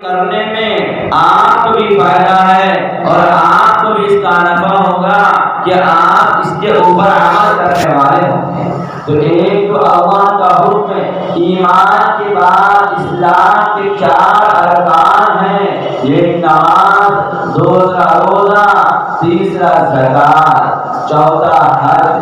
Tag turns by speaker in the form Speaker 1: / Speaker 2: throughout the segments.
Speaker 1: کرنے میں آپ کو بھی فائدہ ہے اور آپ کو بھی اس کا نفع ہوگا کہ آپ اس کے اوپر عمل کرنے والے ہوں۔ تو ایک تو اللہ کا حکم ایمان کے بعد اسلام کے 4 ارکان ہیں، ایک نماز، دوسرا روزہ، تیسرا زکوٰۃ، چوتھا حج۔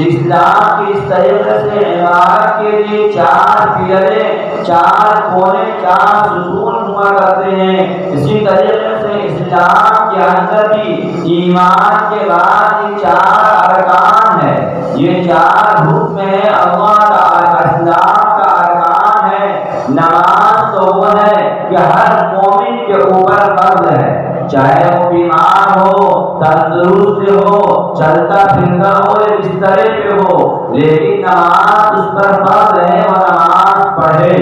Speaker 1: اسلام کی اس طریقے سے عمارت کے لیے 4 پلریں، 4 کونے، 4 ستون ہوا کرتے ہیں۔ اسی طریقے سے اسلام کے اندر بھی ایمان کے بعد یہ 4 ارکان ہے، یہ 4 حکم ہے اللہ کا، اسلام کا ارکان ہے۔ نماز تو وہ ہے کہ ہر مومن کے اوپر فرض ہے، چاہے وہ بیمار ہو، تندرست ہو، چلتا پھرتا ہو یا بسترے پہ ہو، لیکن نماز اس پر فرض ہے اور نماز پڑھے۔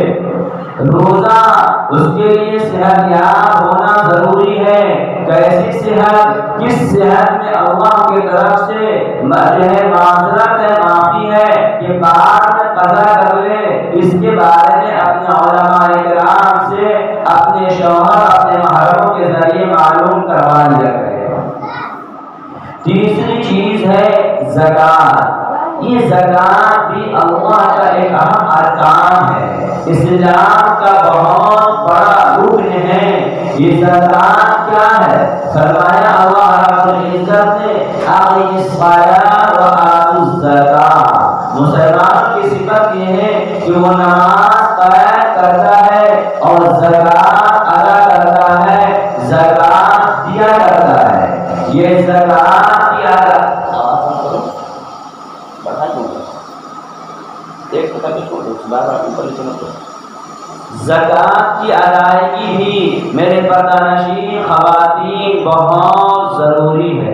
Speaker 1: روزہ، اس کے لیے صحت یاب ہونا ضروری ہے۔ کیسی صحت؟ کس صحت میں اللہ کی طرف سے معذرت ہے، معافی ہے کہ بعد میں قضا کر لے، اس کے بارے میں اپنے علماء کرام سے، اپنے شوہر، اپنے محرموں کے ذریعے معلوم کروا لیا کرے۔ تیسری چیز ہے زکوٰۃ۔ یہ زکوٰۃ بھی اللہ کا ایک اہم ارکان ہے، اسلام کا بہت بڑا رکن ہے۔ یہ زکوٰۃ کیا ہے؟ فرمایا اللہ رب العزت نے اقیم الصلاۃ وآتوا الزکاۃ۔ مسلمان کی صفت یہ ہے کہ وہ نماز قائم کرتا ہے اور زکوٰۃ ادا کرتا ہے، زکوٰۃ دیا کرتا ہے۔ یہ زکوٰۃ کی زکوٰۃ کی ادائیگی بھی میرے پردہ نشین خواتین بہت ضروری ہے۔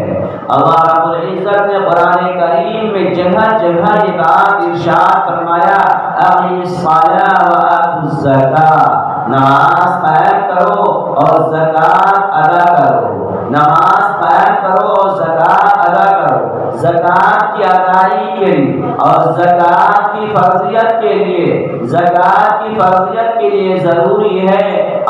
Speaker 1: اللہ رب العزت نے قرآن کریم میں جگہ جگہ یہ بات ارشاد فرمایا، اقیم الصلاۃ وآتوا الزکاۃ، نماز قائم کرو اور زکوٰۃ ادا کرو، نماز قائم کرو اور زکوٰۃ ادا کرو۔ زکوٰۃ کی ادائیگی کے لیے اور زکوٰۃ کی فرضیت کے لیے، زکوٰۃ کی فرضیت کے لیے ضروری ہے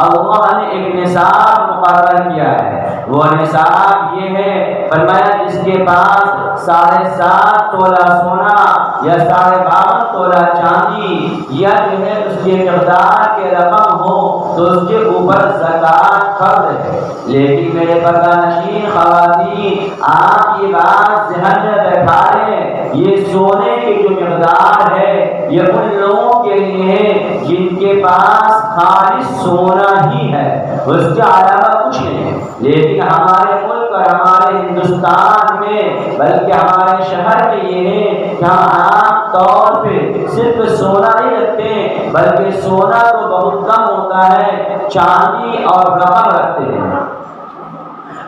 Speaker 1: اللہ نے ایک نصاب مقرر کیا ہے۔ وہ نصاب یہ ہے، فرمایا جس کے پاس 7.5 تولہ سونا یا 52.5 تولہ چاندی یا جو ہے اس کے مقدار کے رقم ہو تو اس کے اوپر زکوٰۃ فرض ہے۔ لیکن میرے پردہ نشین خواتین، آپ یہ بات ذہن میں بیٹھا لیں، یہ سونے کی جو مقدار ہے یہ ان لوگوں کے لیے ہے جن کے پاس خالص سونا ہی ہے، اس کے علاوہ کچھ نہیں۔ لیکن ہمارے ملک اور ہمارے ہندوستان میں، بلکہ ہمارے شہر میں یہ ہے کہ ہم عام طور پہ صرف سونا نہیں رکھتے، بلکہ سونا تو بہت کم ہوتا ہے، چاندی اور رقم رکھتے ہیں۔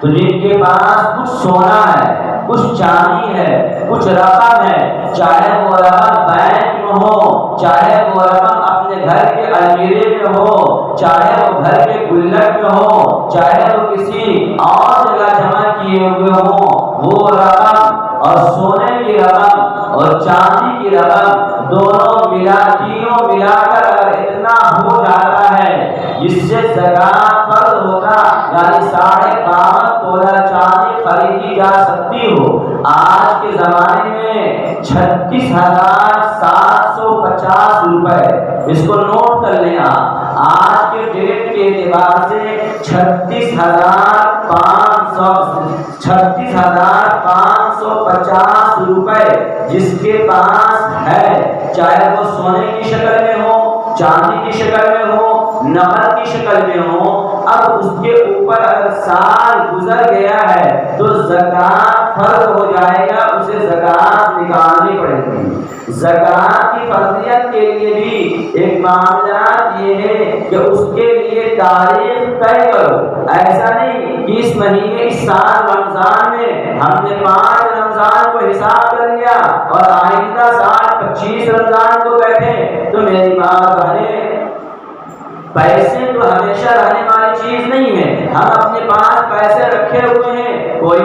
Speaker 1: تو جن کے پاس کچھ سونا ہے، کچھ چاندی ہے، کچھ رقم ہے، چاہے وہ رقم بینک میں ہو، چاہے وہ رقم اپنے گھر کے المیرے میں ہو، چاہے وہ گھر کے گلک میں ہو، چاہے وہ کسی اور جگہ جمع کیے ہوئے ہوں، وہ رقم اور سونے کی رقم اور چاندی کی رقم دونوں ملا، تینوں ملا کر اگر اتنا ہو جاتا ہے جس سے زکوٰۃ فرض ہوتا، یعنی 52.5 تولہ چاندی خریدی جا سکتی ہو، آج کے زمانے میں 36,750 روپے، اس کو نوٹ کر لیں آپ، آج کے ڈیٹ کے اعتبار سے 36,550 روپے جس کے پاس ہے، چاہے وہ سونے کی شکل میں ہو، چاندی کی شکل میں ہو، نقد کی شکل میں ہو، اب اس کے اوپر اگر سال گزر گیا ہے تو زکوٰۃ فرض ہو جائے گا، اسے زکوٰۃ نکالنی پڑے گی۔ زکوٰۃ کی فرضیت کے لیے بھی ایک معاملات یہ ہے کہ اس کے لیے تاریخ طے کرو۔ ایسا نہیں کہ اس مہینے، اس سال رمضان میں ہم نے 5 رمضان کو حساب کر لیا اور آئندہ سال 25 رمضان کو بیٹھے، تو میری ماں بہنیں، پیسے تو ہمیشہ رہنے والی چیز نہیں ہے۔ ہم اپنے پاس پیسے رکھے ہوئے ہیں، کوئی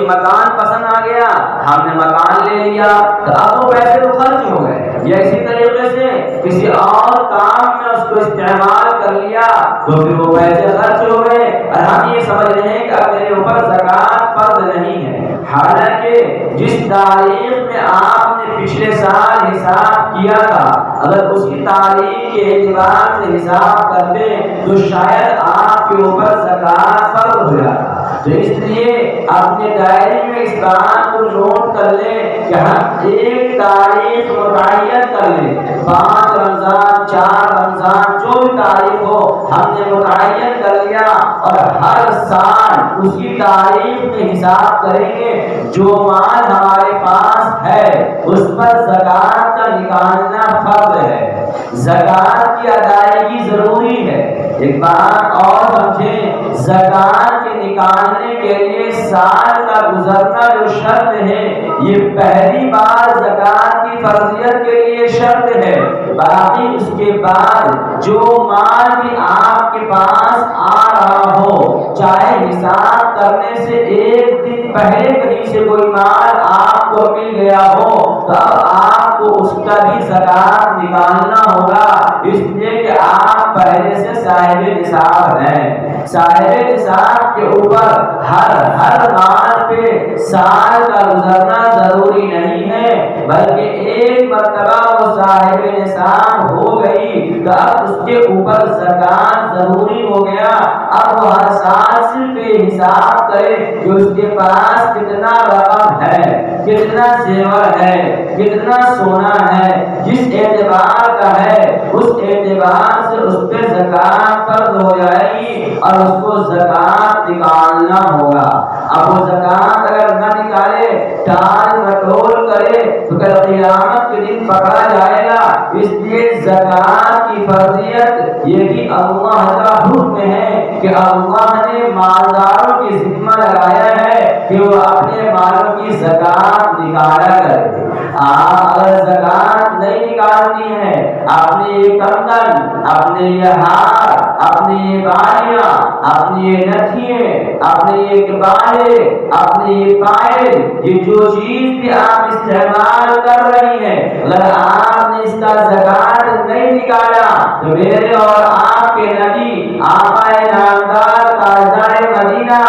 Speaker 1: مکان پسند آ گیا، ہم نے مکان لے لیا، تو اب وہ پیسے تو خرچ ہو گئے، یا اسی طریقے سے کسی اور کام میں اس کو استعمال کر لیا تو پھر وہ پیسے خرچ ہو گئے اور ہم یہ سمجھ رہے ہیں کہ اب میرے اوپر زکوٰۃ فرض نہیں ہے۔ حالانکہ جس تاریخ میں آپ نے پچھلے سال حساب کیا تھا اگر اسی تاریخ کے اعتبار سے حساب کرتے تو شاید آپ کے اوپر زکوٰۃ فرض ہو جاتا۔ تو اس لیے اپنے ڈائری میں اس بات کو نوٹ کر لیں کہ ہم ایک تاریخ متعین کر لیں، 5 رمضان 4 رمضان جو بھی تاریخ ہو ہم نے متعین کر لیا اور ہر سال اسی تاریخ میں حساب کریں گے۔ جو مال ہمارے پاس ہے اس پر زکوٰۃ کا نکالنا فرض ہے، زکوٰۃ کی ادائیگی ضروری ہے۔ ایک بات اور سمجھیں، زکوٰۃ کے نکالنے کے لیے سال کا گزرنا جو شرط ہے یہ پہلی بار زکوٰۃ کی فرضیت کے لیے شرط ہے، باقی اس کے بعد جو مال بھی آپ کے پاس آ رہا ہو، چاہے حساب کرنے سے ایک دن پہلے کہیں سے کوئی مال آپ کو مل گیا ہو تو اب آپ کو اس کا بھی زکوٰۃ نکالنا ہوگا، اس لیے کہ آپ پہلے سے صاحب نصاب ہیں۔ صاحب نصاب کے اوپر ہر مال پہ سال کا گزرنا ضروری نہیں ہے، بلکہ ایک مرتبہ وہ صاحب نصاب ہو گئی تو اب اس کے اوپر زکوٰۃ ضروری ہو گیا۔ اب وہ ہر سال صرف حساب کرے کہ اس کے پاس کتنا رقم ہے، کتنا زیور ہے، کتنا سونا ہے، جس اعتبار کا ہے اس اعتبار سے اس پہ زکوٰۃ فرض ہو جائے گی اور اس کو زکوٰۃ نکالنا ہوگا۔ اب وہ زکوٰۃ اگر نہ نکالے، ٹال مٹول کرے تو کل قیامت کے دن پکڑا جائے گا۔ اس لیے زکوٰۃ کی فرضیت یہ بھی اللہ کا حکم ہے کہ اللہ نے مالداروں کی ذمہ لگایا ہے کہ وہ اپنے مالوں کی زکوٰۃ نکالا کرے۔ آپ اگر زکوٰۃ نہیں نکالنی ہے، اپنے یہ کنگن، اپنے یہ ہار، اپنے یہ بالیاں، اپنی یہ نتھیے، اپنے یہ بالے، اپنے یہ پائل، یہ جو چیز بھی آپ استعمال کر رہی ہیں اگر آپ نے اس کا زکوٰۃ نہیں نکالا تو میرے اور آپ کے نبی آقائے نامدار تاجدار مدینہ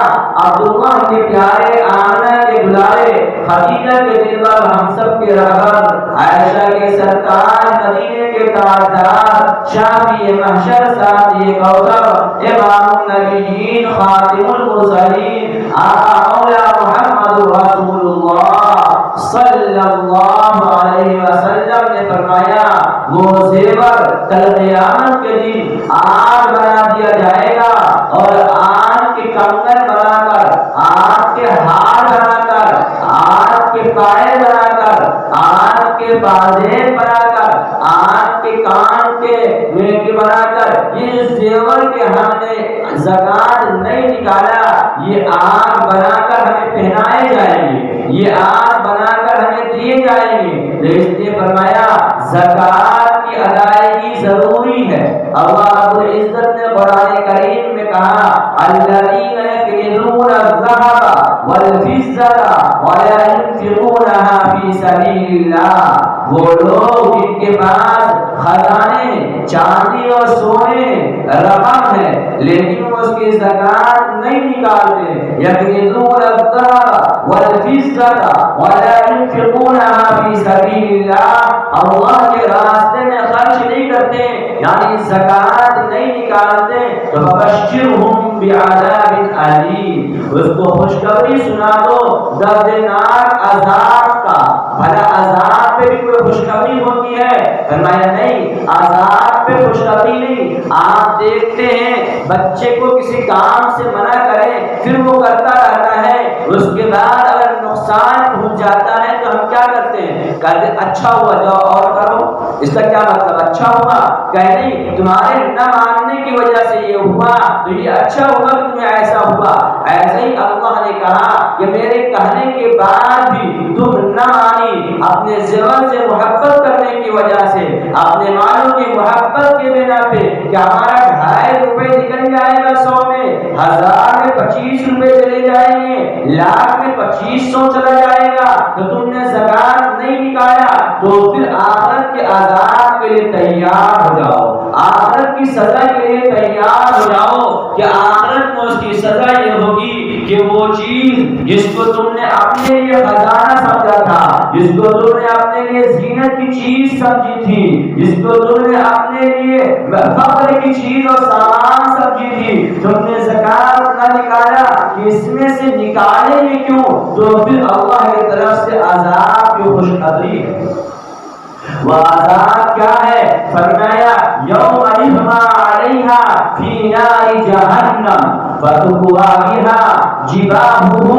Speaker 1: عبداللہ کے پیارے آمنہ کے دلارے خدیجہ کے دلبر ہم سب کے رہبر عائشہ کے سرکار مدینے کے تاجدار شافی محشر ساتھی کوثر امام النبیین خاتم المرسلین آقا مولا محمد رسول اللہ صلی اللہ علیہ وسلم نے فرمایا وہ زیور کل قیامت کے دن آگ بنا دیا جائے گا اور آگ کے کنگن بنا کر، آگ کے ہار بنا کر، آگ کے پائے بنا کر، آگ کے بازین بنا کر، آگ کے کان کے بنا کر، یہ زیور کے ہم نے زکوٰۃ نہیں نکالا یہ آگ بنا کر ہمیں پہنائے جائیں گے، یہ آگ بنا کر ہمیں دیے جائیں گے۔ اس نے فرمایا زکوٰۃ کی ادائیگی ضروری ہے۔ اللہ رب العزت نے قرآن کریم میں کہا الذین یکنزون الذهب والفضة ولا ينفقونها فی سبیل اللہ، وہ لوگ جن کے پاس خزانے چاندی اور سونے رقم ہے لیکن وہ اس کی زکوٰۃ نہیں نکالتے، یکنزون الذهب والفضة ولا ينفقونها فی سبیل اللہ، اللہ کے راستے میں خرچ نہیں کرتے یعنی زکوٰۃ نہیں نکالتے تو فبشرہم بعذاب علیم، اس کو خوشخبری سنا دو دردناک عذاب کا۔ بھلا عذاب پہ بھی کوئی خوشخبری ہوتی ہے؟ فرمایا نہیں، عذاب پہ خوشخبری نہیں۔ آپ دیکھتے ہیں بچے کو کسی کام سے منع کریں پھر وہ کرتا رہتا ہے، اس کے بعد اگر نقصان پہنچ جاتا ہے تو ہم کیا کرتے ہیں؟ کہتے اچھا ہوا جاؤ اور کرو، اس کا کیا مطلب اچھا ہوا؟ کہ نہیں تمہارے نہ ماننے کی وجہ سے یہ ہوا تو یہ اچھا ہوا کہ تمہیں ایسا ہوا۔ ایسے ہی اللہ نے کہا کہ میرے کہنے کے بعد بھی تم نہ مانی، اپنے زیور سے محبت کرنے کی وجہ سے، اپنے مالوں کی محبت کے بنا پہ کہ ہمارا 2.5 روپے نکل جائے گا 100 میں، 1000 میں 25 روپے چلے جائیں گے، لاکھ میں 2500 چلا جائے گا، تو تم نے زکات نہیں نکالا تو پھر آخرت کے عذاب کے لیے تیار ہو جاؤ، آخرت کی سزا کے لیے تیار ہو جاؤ کہ آخرت میں اس کی سزا یہ ہوگی کہ وہ چیز جس کو تم نے اپنے لیے خزانہ سمجھا تھا، جس کو تم نے اپنے لیے زینت کی چیز سمجھی تھی، جس کو تم نے اپنے لیے فخر کی چیز اور سامان سمجھی تھی، تم نے زکات نہ نکالا کہ اس میں سے نکالیں گے کیوں، تو پھر اللہ کی طرف سے عذاب کی خوشخبری ہے۔ وہ عذاب کیا ہے؟ فرمایا یوم یحما علیہا فی نار جہنم فتقوا بها جباہہم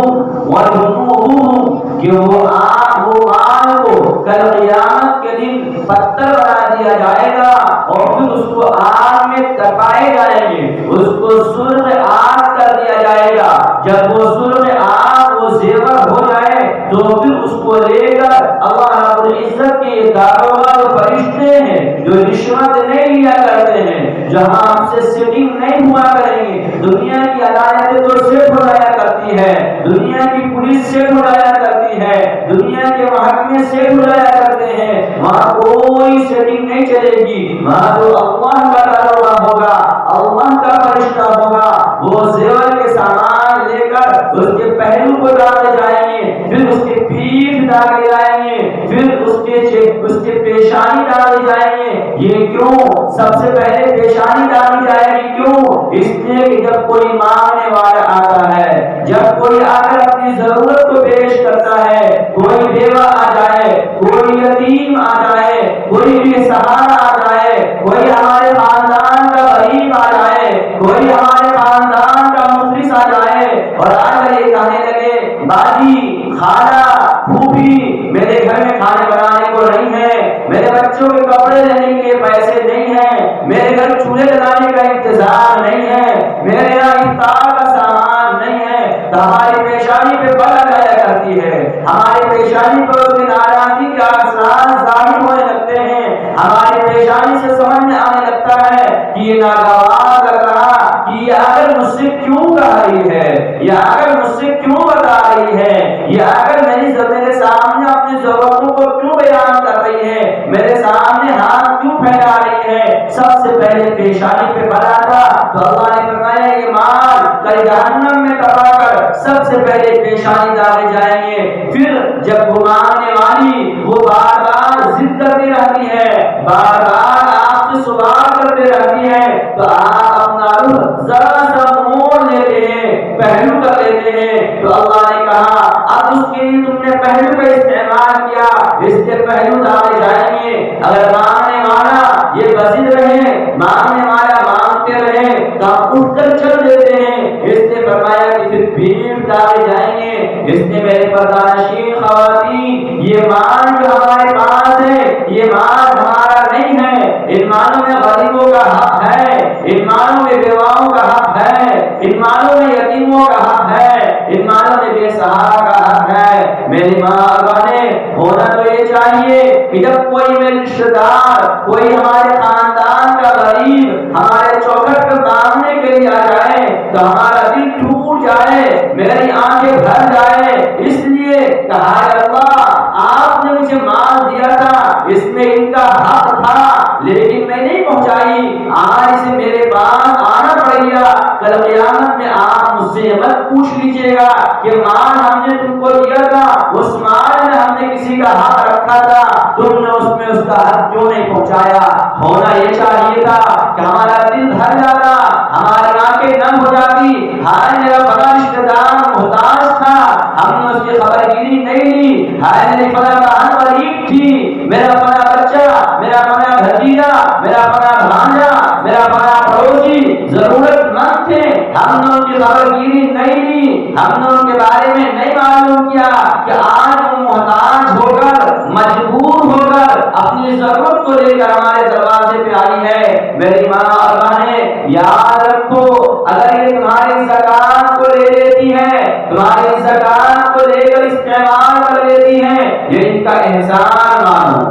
Speaker 1: وجنوبہم، کہ وہ مال کو کل قیامت کے دن پتھر بنا دیا جائے گا اور پھر اس کو آگ میں تپائے جائیں گے، اس کو سرخ آگ کر دیا جائے گا، جب وہ سرخ آگ وہ زیور ہو جائے تو پھر اس کو لے کر اللہ رب العزت کے داروغہ فرشتے ہیں جو رشوت نہیں لیا کرتے ہیں، جہاں ہم سے سیٹنگ نہیں ہوا کریں گے، دنیا کی عدالتیں تو سیٹ ہو جایا کرتی ہے، دنیا کی پولیس سیٹ ہو جایا کرتی ہے، دنیا کے محکمے سیٹ ہو جایا کرتے ہیں، وہاں کوئی سیٹنگ نہیں چلے گی، وہاں جو اللہ کا داروغہ ہوگا، اللہ کا فرشتہ ہوگا، وہ زیور کے سامان لے کر اس کے پہلو کو ڈالے جائیں گے، پھر اس کے پیٹھ ڈالے جائیں گے، پھر اس کے پیشانی ڈالے جائیں گے۔ یہ کیوں سب سے پہلے پیشانی ڈالی جائے گی؟ کیوں؟ اس لیے کہ جب کوئی مانگنے والا آتا ہے، جب کوئی آ کر اپنی ضرورت کو پیش کرتا ہے، کوئی بیوہ آ جائے، کوئی یتیم آ جائے، کوئی بے سہارا آ جائے، کوئی ہمارے خاندان کا غریب آ جائے، کوئی ہمارے خاندان کا مفلس آ جائے اور آ کر یہ کہنے لگے باجی، خالہ، پھوپھی، میرے گھر میں کھانے بنانے کو نہیں ہے، میرے بچوں کے کپڑے لینے کے لیے پیسے نہیں ہیں، میرے گھر چولہے جلانے کا انتظام نہیں ہے، میرے یہاں افطار کا سامان نہیں ہے، تو ہماری پیشانی پہ بلا جایا کرتی ہے، ہماری پیشانی پر اس کی ناراضگی کے آثار ظاہر ہونے لگتے ہیں، ہماری پیشانی سے سمجھ میں آنے لگتا ہے کہ یہ ناگوار لگ رہا کہ یہ اگر مجھ سے کیوں کہہ رہی ہے، یہ اگر مجھ سے کیوں بتا رہی ہے، یہ اگر میرے سامنے اپنی ضرورتوں کو کیوں بیان کر رہی ہے، میرے سامنے ہاتھ کیوں پھیلا رہی ہے۔ سب سے پہلے پیشانی پہ بلا تھا تو اللہ نے فرمایا یہ مال کل جہنم میں تباہ کر سب سے پہلے پیشانی ڈالے جائیں گے۔ پھر جب وہ مانگنے والی وہ بار بار ضد کرتی رہتی ہے، بار بار آپ سے سوال کرتے رہتی ہے، تو آپ اپنا رخ ذرا سا موڑ لیتے ہیں، پہلو کر لیتے ہیں، تو اللہ نے کہا اب اس کے لیے تم نے پہلو کا استعمال کیا، اس کے پہلو ڈالے جائیں گے۔ اگر مانگنے والا یہ بزد رہے، مانگنے والا مانگتے رہے تو ہم اٹھ کر چل دیتے ہیں۔ اس نے فرمایا کہ پھر بھیڑ ڈالے جائیں گے۔ اس نے میرے پردانشین خواتین یہ مال جو ہمارے پاس ہے یہ مال ہمارا نہیں ہے، ان مالوں میں غریبوں کا حق ہے، ان مالوں میں بیواؤں کا حق ہے، ان مالوں میں یتیموں کا حق ہے، ان مالوں میں بے سہارا کا حق ہے۔ میری ماں بہنیں ہونا تو یہ چاہیے کہ جب کوئی میرے رشتہ دار، کوئی ہمارے خاندان کا غریب ہمارے چوکھٹ پر مانگنے کے لیے آ جائے تو ہمارا دل ٹوٹ جائے، میری آنکھیں بھر جائے، اس لیے کہا اللہ آپ نے مجھے مال دیا تھا، اس میں ان کا حق تھا لیکن میں نہیں پہنچائی، آج اسے میرے پاس آنا پڑ گیا، کل قیامت میں آپ مجھ سے مت پوچھ لیجیے گا کہ مال ہم نے تم کو دیا تھا، اس مال میں ہم نے کسی کا حق رکھا تھا، تم نے اس میں اس کا حق کیوں نہیں پہنچایا۔ ہونا یہ چاہیے تھا کہ ہمارا دل بھر جاتا، ہماری آنکھیں نم ہو جاتی، ہائے میرا بڑا رشتہ دار محتاج تھا، ہم نے اس کی خبر گیری نہیں لی، ہائے میری فلاں بہن غریب تھی، میرا فلاں بچہ، میرا فلاں بھتیجا، میرا فلاں بھانجا، میرا فلاں پڑوسی ضرورت مند تھے، ہم نے ان کی خبر گیری نہیں لی، ہم نے ان کے بارے میں نہیں معلوم کیا کہ آج وہ محتاج ہو کر، مجبور ہو کر اپنی ضرورت کو لے کر ہمارے دروازے پہ آئی ہے۔ میری ماں اور بہنیں یاد رکھو، اگر یہ تمہاری زکات کو لے لیتی ہے، تمہاری زکات کو لے کر استعمال کر لیتی ہے، یہ ان کا احسان مانو،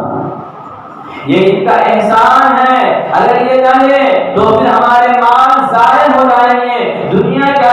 Speaker 1: یہ ان کا احسان ہے۔ اگر یہ نہ لے تو پھر ہمارے مال ضائع ہو جائیں گے، دنیا کے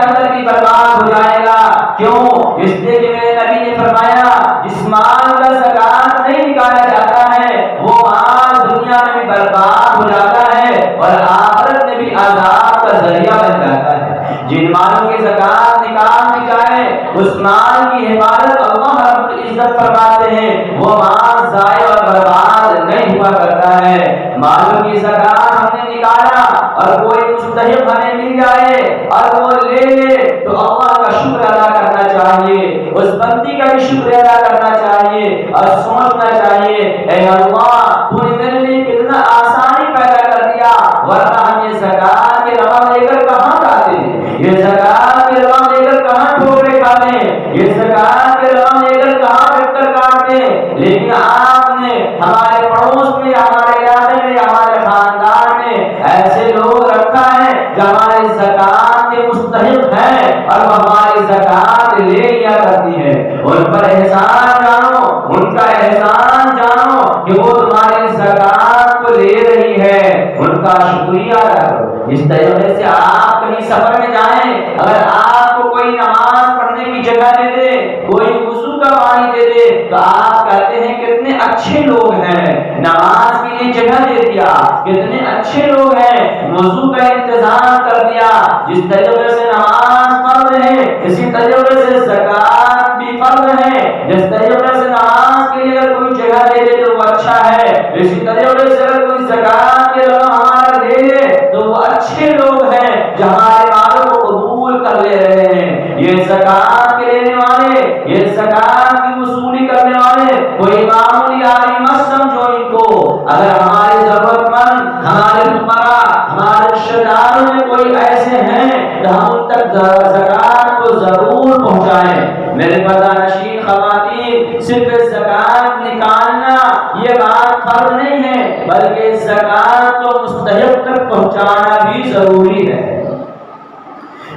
Speaker 1: اور آخرت میں بھی عذاب کا ذریعہ بن جاتا ہے۔ جن مالوں کی زکات نکال دی جائے اس مال کی حفاظت اللہ رب العزت فرماتے ہیں، وہ مال ضائع اور برباد نہیں ہوا کرتا ہے۔ مالوں کی زکات ہم نے نکالا اور کوئی مستحق ہمیں مل جائے اور وہ لے لے تو اللہ کا شکر ادا کرنا چاہیے، اس بندی کا بھی شکر ادا کرنا چاہیے اور سوچنا چاہیے اے اللہ تو نے میرے لیے کتنا آسانی پیدا کر دیا، ورنہ ہم یہ زکات کے رقم لے کر کہاں جاتے، یہ زکات کے رقم لے کر کہاں ٹھوکریں کھاتے، یہ زکات کے رقم لے کر کہاں چکر کاٹتے۔ لیکن آپ نے ہمارے پڑوس میں، ہمارے علاقے میں، ہمارے خاندان میں ایسے لوگ رکھا ہے جو ہماری زکات کے مستحق ہیں اور وہ ہماری زکات لے لیا کرتی ہے۔ ان پر احسان جانو، ان کا احسان جانو کہ وہ تمہاری زکات کو لے رہی ہے، ان کا شکریہ کرو۔ اس طریقے سے آپ کہیں سفر میں جائیں، اگر آپ کو کوئی نماز پڑھنے کی جگہ دے دے، کوئی وضو کا پانی دے دے تو آپ کہتے ہیں کتنے اچھے لوگ ہیں، نماز کے لیے جگہ دے دیا، کتنے اچھے لوگ ہیں، وضو کا انتظام کر دیا۔ جس طریقے سے نماز فرض ہے اسی طریقے سے زکات بھی فرض ہے۔ جس طریقے سے نماز کے لیے اگر کوئی جگہ دے دے تو وہ اچھا ہے، اسی طریقے سے اگر کوئی زکات کے رقم ہمارا دے دے تو وہ اچھے لوگ ہیں جو ہمارے مالوں کو قبول کر لے رہے ہیں۔ یہ زکات کے لینے والے، یہ زکات کی وصولی کرنے والے کوئی معمولی آدمی مت سمجھو ان کو۔ اگر ہمارے ضرورت مند، ہمارے فقراء، ہمارے رشتہ داروں میں کوئی ایسے ہیں تو ہم ان تک زکات کو ضرور پہنچائیں۔ میرے پردہ نشین خواتین، صرف زکات نکالنا یہ بات فرض نہیں ہے بلکہ زکات کو مستحق تک پہنچانا بھی ضروری ہے۔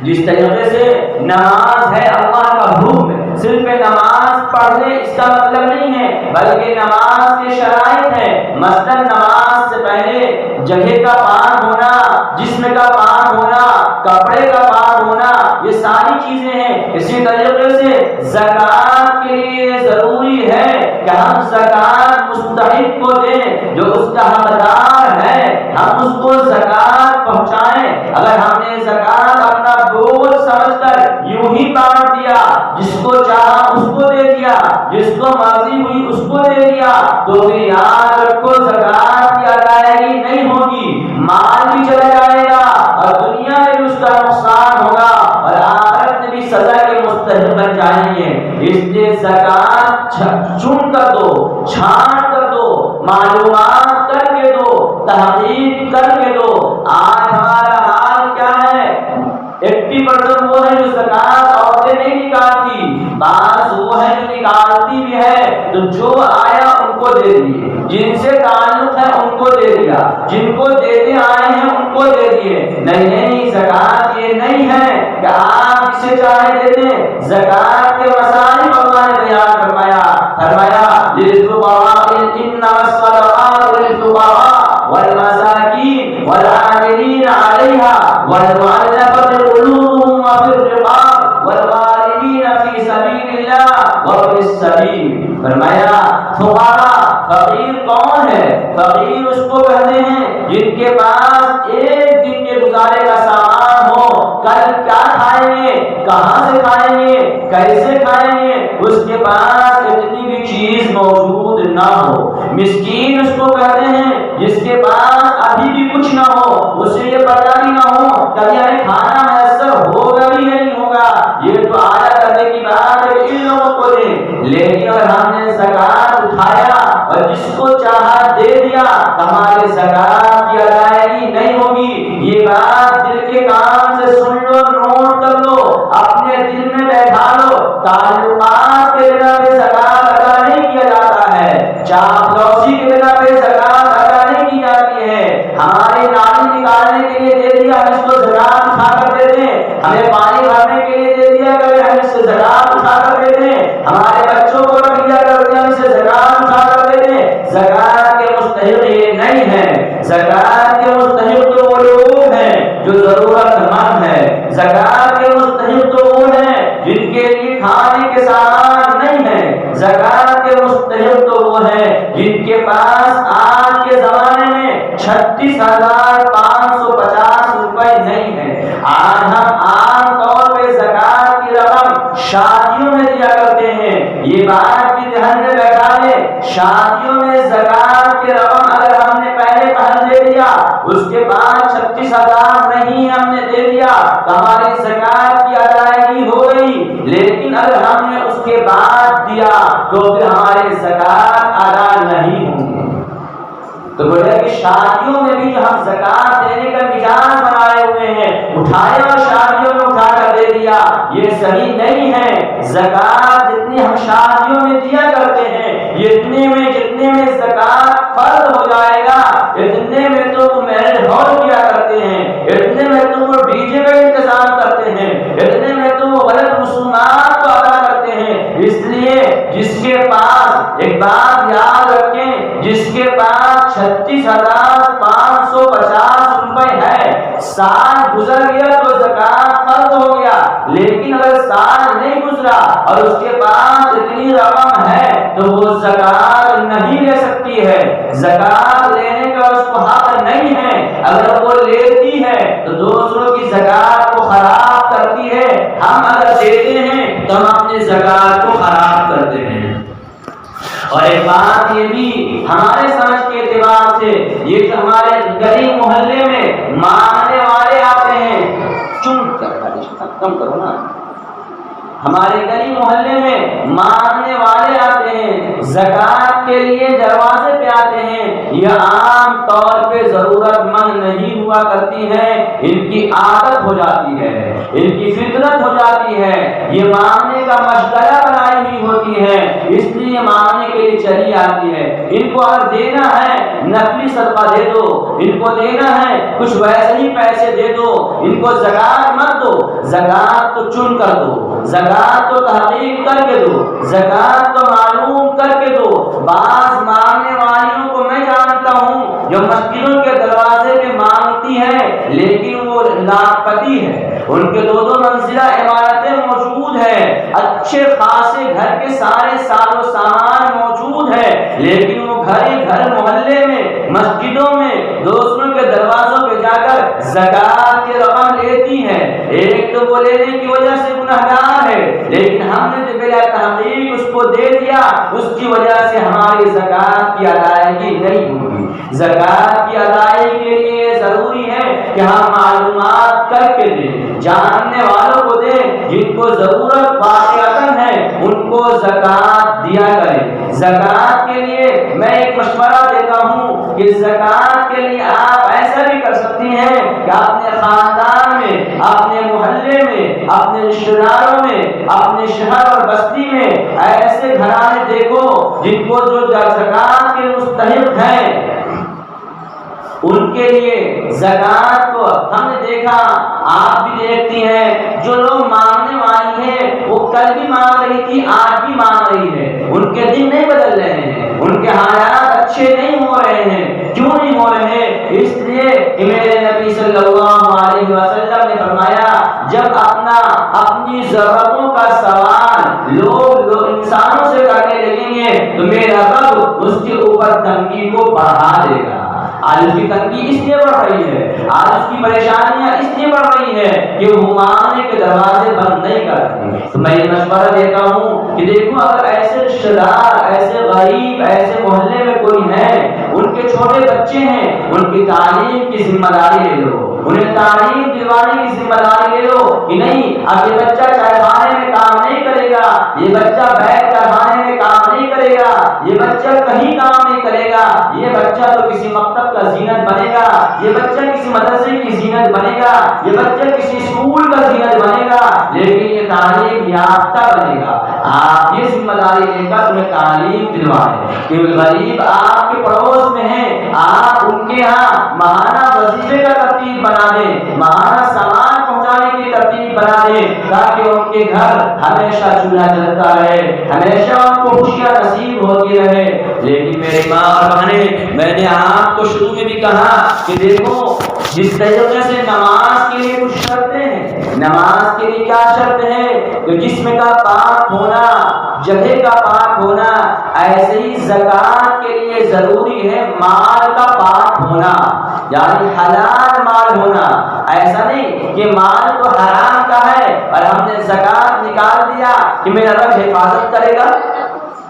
Speaker 1: جس طریقے سے نماز ہے اللہ کا حکم، صرف نماز پڑھنے اس کا مطلب نہیں ہے بلکہ نماز کے شرائط ہیں۔ مثلا نماز سے پہلے جگہ کا پاک ہونا، جسم کا پاک ہونا، کپڑے کا پاک ہونا، یہ ساری چیزیں ہیں۔ اسی طریقے سے زکات کے لیے ضروری ہے کہ ہم زکات مستحق کو دیں، جو اس کا حقدار ہے ہم اس کو زکات پہنچائیں۔ اگر ہم نے زکات اپنا بوجھ سمجھ کر یوں ہی بانٹ دیا، جس کو چاہا اس کو دے دیا، جس کو مرضی ہوئی اس کو دے دیا، تو پھر یاد رکھو زکات کی ادائیگی نہیں ہوگی، مال بھی چلا جائے گا اور دنیا میں بھی اس کا نقصان ہوگا اور آخرت میں بھی سزا کے مستحق بن جائیں گے۔ اس لیے زکات چن کر دو، چھانٹ کر دو، معلومات کر کے دو، تحقیق کر کے دو۔ آج ہمارا حال کیا ہے؟ 80% وہ ہے جو زکات عورتیں نہیں نکالتی، بعض وہ ہے جو نکالتی بھی ہے، تو جو آیا ان کو دے دیے، جن سے تعلق ہے ان کو دے دیا، جن کو دیتے آئے ہیں ان کو دے دیے۔ نہیں، زکات یہ نہیں ہے کہ آپ جسے چاہے دے دیں۔ زکات کے مصارف اللہ نے بیان فرمایا للفقراء انما الصدقات للفقراء والمساکین والعاملین علیہا والمؤلفۃ قلوبهم وفی الرقاب والغارمین فی سبیل اللہ وابن السبیل۔ فرمایا فقیر کون ہے؟ فقیر اس کو کہتے ہیں جن کے پاس ایک دن کے گزارے کا سامان ہو، کل کیا کھائیں گے، کہاں سے کھائیں گے، کیسے کھائیں گے، اس کے پاس اتنی بھی چیز موجود نہ ہو۔ مسکین اس کو کہتے ہیں جس کے پاس ابھی بھی کچھ نہ ہو، اسے یہ پتہ بھی نہ ہو کبھی ہمیں کھانا میسر ہوگا بھی نہیں ہوگا، یہ تو آیا کرنے کی بات ہے ان لوگوں کو دیں۔ لیکن اگر ہم نے زکات اٹھایا اور جس کو چاہا دے دیا تو ہمارے زکات کی ادائیگی نہیں ہوگی۔ یہ بات دل کے کان سے سن لو، نوٹ کر لو، اپنے دل میں بیٹھا لو۔ تعلقات کے بنا پہ زکات ادا نہیں کیا جاتا ہے، چاپلوسی کے بنا پہ زکات ادا نہیں کی جاتی ہے۔ ہماری نالی نکالنے کے لیے دے دیا، ہم اس کو زکات اٹھا کر دے دیں، ہمیں پانی بھرنے کے لیے دے دیا کرے، ہم اس سے زکات اٹھا کر دے دیں، ہمارے بچوں کو رکھ دیا کرتے ہیں، ہم اسے زکات اٹھا کر دے دیں۔ زکات کے مستحق یہ نہیں ہے۔ زکات کے مستحق تو وہ لوگ ہیں جو ضرورت مند ہیں، زکات کے مستحق تو وہ ہیں جن کے لیے کھانے کے سامان نہیں ہے، زکات کے مستحق تو وہ ہیں جن کے پاس آج کے زمانے میں 36,550 روپے نہیں ہے۔ آج ہم عام طور پہ زکات کی رقم شادیوں میں دیا کرتے ہیں۔ یہ بات بھی ذہن میں بیٹھا لے، شادیوں میں زکات کی رقم اگر ہم نے پہلے دے دیا، اس کے بعد 36,000 نہیں ہم نے دے دیا تو ہماری زکات کی ادائیگی ہو گئی، لیکن اگر ہم نے اس کے بعد دیا تو پھر ہمارے زکات ادا نہیں ہوں گے۔ تو گویا کہ شادیوں میں بھی جو ہم زکات دینے کا مزاج بنائے ہوئے ہیں، اٹھائے اور شادیوں میں اٹھا کر دے دیا، یہ صحیح نہیں ہے۔ زکات جتنی ہم شادیوں میں دیا کرتے ہیں، جتنے میں زکات فرض ہو جائے گا، اتنے میں تو میرج ہال کیا کرتے ہیں، اتنے میں تو وہ ڈی جے کا انتظام کرتے ہیں، اتنے میں تو وہ غلط رسومات کو ادا کرتے ہیں۔ اس لیے جس کے پاس، ایک بات یاد رکھیں، جس کے پاس 36,550 روپے ہے، سال گزر گیا تو زکات فرض ہو گیا، لیکن اگر سال نہیں گزرا اور اس کے پاس اتنی رقم ہے تو وہ زکات نہیں لے سکتی ہے، زکات لینے کا اس کو حق نہیں ہے۔ اگر وہ لیتی ہے تو دوسروں کی زکات کو خراب کرتی ہے، ہم اگر دیتے ہیں تو ہم اپنی زکات کو خراب کرتے ہیں۔ اور ایک بات یہ بھی ہمارے سمجھ کے اعتبار سے، یہ جو ہمارے گلی محلے میں مانگنے والے آتے ہیں، کم کرو نا، ہمارے گلی محلے میں مانگنے والے آتے ہیں، زکات کے لیے دروازے پہ آتے ہیں، یہ عام طور پہ ضرورت مند نہیں ہوا کرتی ہیں، ان کی عادت ہو جاتی ہے، ان کی فطرت ہو جاتی ہے، یہ مانگنے کا مشغلہ بنائی ہوئی ہوتی ہے، اس لیے مانگنے کے لیے چلی آتی ہے۔ ان کو اگر دینا ہے نفلی صدقہ دے دو، ان کو دینا ہے کچھ ویسے ہی پیسے دے دو، ان کو زکات مت دو، زکات تو چن کر دو، زکات تو تحقیق کر کے دو، زکات تو معلوم کر کے دو۔ بعض مانگنے والیوں کو میں جانتا ہوں جو مسجدوں کے دروازے پہ مانگتی ہے لیکن وہ لاکھپتی ہے، ان کے 2 منزلہ عمارتیں موجود ہیں، اچھے خاصے گھر کے سارے ساز و سامان موجود ہے، لیکن وہ گھر محلے میں، مسجدوں میں، دوسروں کے دروازوں پہ جا کر زکات کی رقم لیتی ہیں۔ ایک تو وہ لینے کی وجہ سے گنہگار ہے، لیکن ہم نے جو بلا تحقیق اس کو دے دیا، اس کی وجہ سے ہماری زکات کی ادائیگی نہیں ہوگی۔ زکات کی ادائیگی کے لیے ضروری ہے کہ ہم معلومات کر کے دیں، جاننے والوں کو دیں، جن کو ضرورت واقعتاً ہے ان کو زکات دیا کریں۔ زکات کے لیے میں ایک مشورہ دیتا ہوں کہ زکات کے لیے آپ ایسا بھی کر سکتی ہیں کہ اپنے خاندان میں، اپنے محلے میں، اپنے رشتہ داروں میں، اپنے شہر اور بستی میں ایسے گھرانے دیکھو جن کو جو زکات کے مستحق ہیں، ان کے لیے زکات کو ہم نے دیکھا، آپ بھی دیکھتی ہیں، جو لوگ مانگنے والی ہیں وہ کل بھی مانگ رہی تھی، آج بھی مانگ رہی ہے، ان کے دن نہیں بدل رہے ہیں، ان کے حالات اچھے نہیں ہو رہے ہیں۔ کیوں نہیں ہو رہے؟ اس لیے کہ میرے نبی صلی اللہ علیہ وسلم نے فرمایا، جب اپنی ضرورتوں کا سوال لوگ انسانوں سے کرنے لگیں گے تو میرا رب اس کے اوپر تنگی کو بڑھا دے گا۔ آج اس کی تنگی اس لیے بڑھ رہی ہے، آج اس کی پریشانیاں اس لیے بڑھ رہی ہے کہ وہ مانگنے کے دروازے بند نہیں کرتے۔ تو میں یہ مشورہ دیتا ہوں کہ دیکھو، اگر ایسے رشتہ دار، ایسے غریب، ایسے محلے میں کوئی ہے، ان کے چھوٹے بچے ہیں، ان کی تعلیم کی ذمہ داری لے لو، انہیں تعلیم دلوانے کی ذمہ داری لے لو کہ نہیں، اب یہ بچہ چائے خانے میں کام نہیں کرے گا، یہ بچہ بیٹھ کر کھانے میں کام نہیں کرے گا، یہ بچہ کہیں کام نہیں کرے گا، یہ بچہ تو کسی مکتب کا زینت بنے گا، یہ بچہ کسی مدرسے کی زینت بنے گا، یہ بچہ کسی اسکول کا زینت بنے گا، لیکن یہ تعلیم یافتہ بنے گا۔ آپ یہ ذمہ داری لے کر انہیں تعلیم دلوائیں کہ غریب آپ کے پڑوس میں ہیں، آپ ان کے ہاں ماہانہ وظیفے کا ترتیب بنا دیں، ماہانہ سامان پہنچانے کی ترتیب بنا دیں، تاکہ ان کے گھر ہمیشہ چولہا جلتا رہے، ہمیشہ ان کو خوشیاں نصیب ہوتی رہے۔ لیکن میرے ماں اور بہنیں، میں نے آپ کو شروع میں بھی کہا کہ دیکھو جس طریقے سے نماز کے لیے کچھ شرطیں ہیں، نماز کے لیے کیا شرط ہے کہ جسم کا پاک ہونا، جگہ کا پاک ہونا، ایسے ہی زکوٰۃ کے لیے ضروری ہے مال کا پاک ہونا، یعنی حلال مال ہونا۔ ایسا نہیں کہ مال تو حرام کا ہے اور ہم نے زکوٰۃ نکال دیا کہ میرا رب حفاظت کرے گا،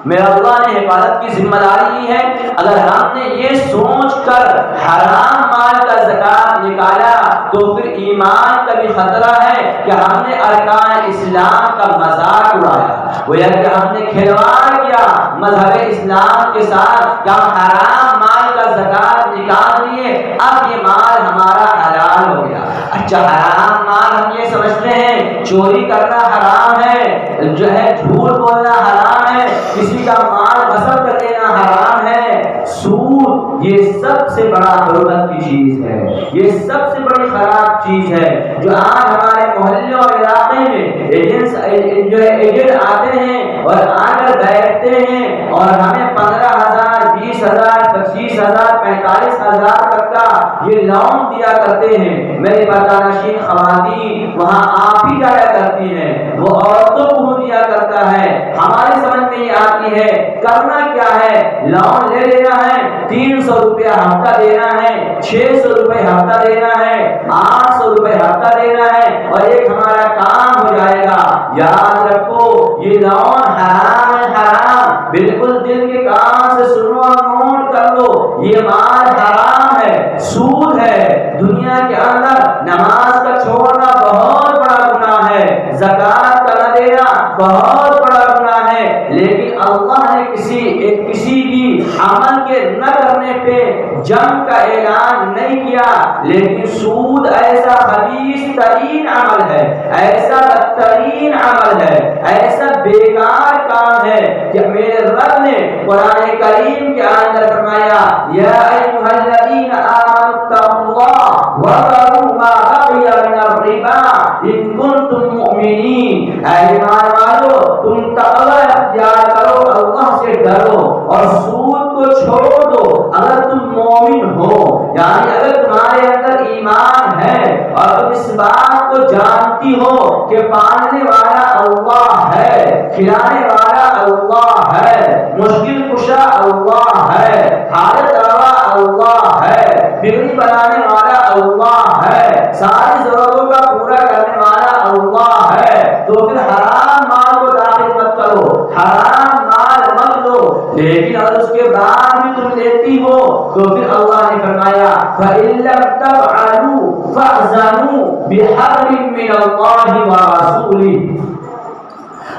Speaker 1: میرا اللہ نے حفاظت کی ذمہ داری لی ہے۔ اگر ہم نے یہ سوچ کر حرام مال کا زکوٰۃ نکالا تو پھر ایمان کا بھی خطرہ ہے کہ ہم نے ارکان اسلام کا مذاق اڑایا، گویا کہ ہم نے کھلواڑ کیا مذہب اسلام کے ساتھ کہ ہم حرام مال کا زکوٰۃ نکال دیے، اب یہ مال ہمارا حلال ہو گیا۔ اچھا، حرام مال ہم یہ سمجھتے ہیں چوری کرنا حرام ہے، جو ہے جھوٹ بولنا حرام ہے، کسی کا مال غصب کر لینا حرام ہے، سود یہ سب سے بڑا غربت کی چیز ہے، یہ سب سے بڑی خراب چیز ہے جو آج ہمارے محلے اور علاقے میں ایجنٹ آتے ہیں اور آ کر بیٹھتے ہیں اور ہمیں 15,000 20,000 25,000 45,000 تک کا یہ لون دیا کرتے ہیں۔ میری پردانشین خواتین وہاں آپ ہی جایا کرتی ہیں، وہ عورتوں کو دیا کرتا ہے۔ ہماری سمجھ میں یہ آتی ہے کرنا کیا ہے، لون لے لینا ہے، 300 روپیہ ہفتہ دینا ہے، 600 روپے ہفتہ دینا ہے، 800 روپے ہفتہ دینا ہے اور ایک ہمارا کام ہو جائے گا۔ یاد رکھو یہ لون حرام ہے، حرام، بالکل دل کے کان سے سنو اور نوٹ کر لو، یہ مال حرام ہے، سود ہے۔ دنیا کے اندر نماز کا چھوڑنا بہت بڑا گناہ ہے، زکوٰۃ کا نہ دینا بہت بڑا گناہ ہے، لیکن اللہ نے کسی بھی عمل کے نہ کرنے پہ جنگ کا اعلان نہیں کیا، لیکن سود ایسا خبیث ترین عمل ہے، ایسا بدترین عمل ہے، ایسا بیکار کام ہے کہ میرے رب نے قرآن کریم کے اندر فرمایا یا ایھا الذین آمنوا اتقوا اللہ وذروا ما بقی من الربا ان کنتم مؤمنین۔ اے ایمان والو، تم تقوی اختیار کرو، اللہ سے ڈرو اور سود کو چھوڑ دو اگر تم مومن ہو، یعنی اگر تمہارے اندر ایمان ہے اور تم اس بات کو جانتی ہو کہ پالنے والا اللہ ہے، کھلانے والا اللہ ہے، مشکل کشا اللہ ہے، حالت روا اللہ ہے، بگڑی بنانے والا اللہ ہے، ساری ضرورتوں کا پورا کرنے والا اللہ ہے، تو پھر حرام مال کو داخل مت کرو، حرام مال مت لو۔ لیکن اگر اس کے بعد بھی تم لیتی ہو تو پھر اللہ نے فرمایا فَإِن لَّمْ تَفْعَلُوا فَأْذَنُوا بِحَرْبٍ مِّنَ اللَّهِ وَرَسُولِهِ۔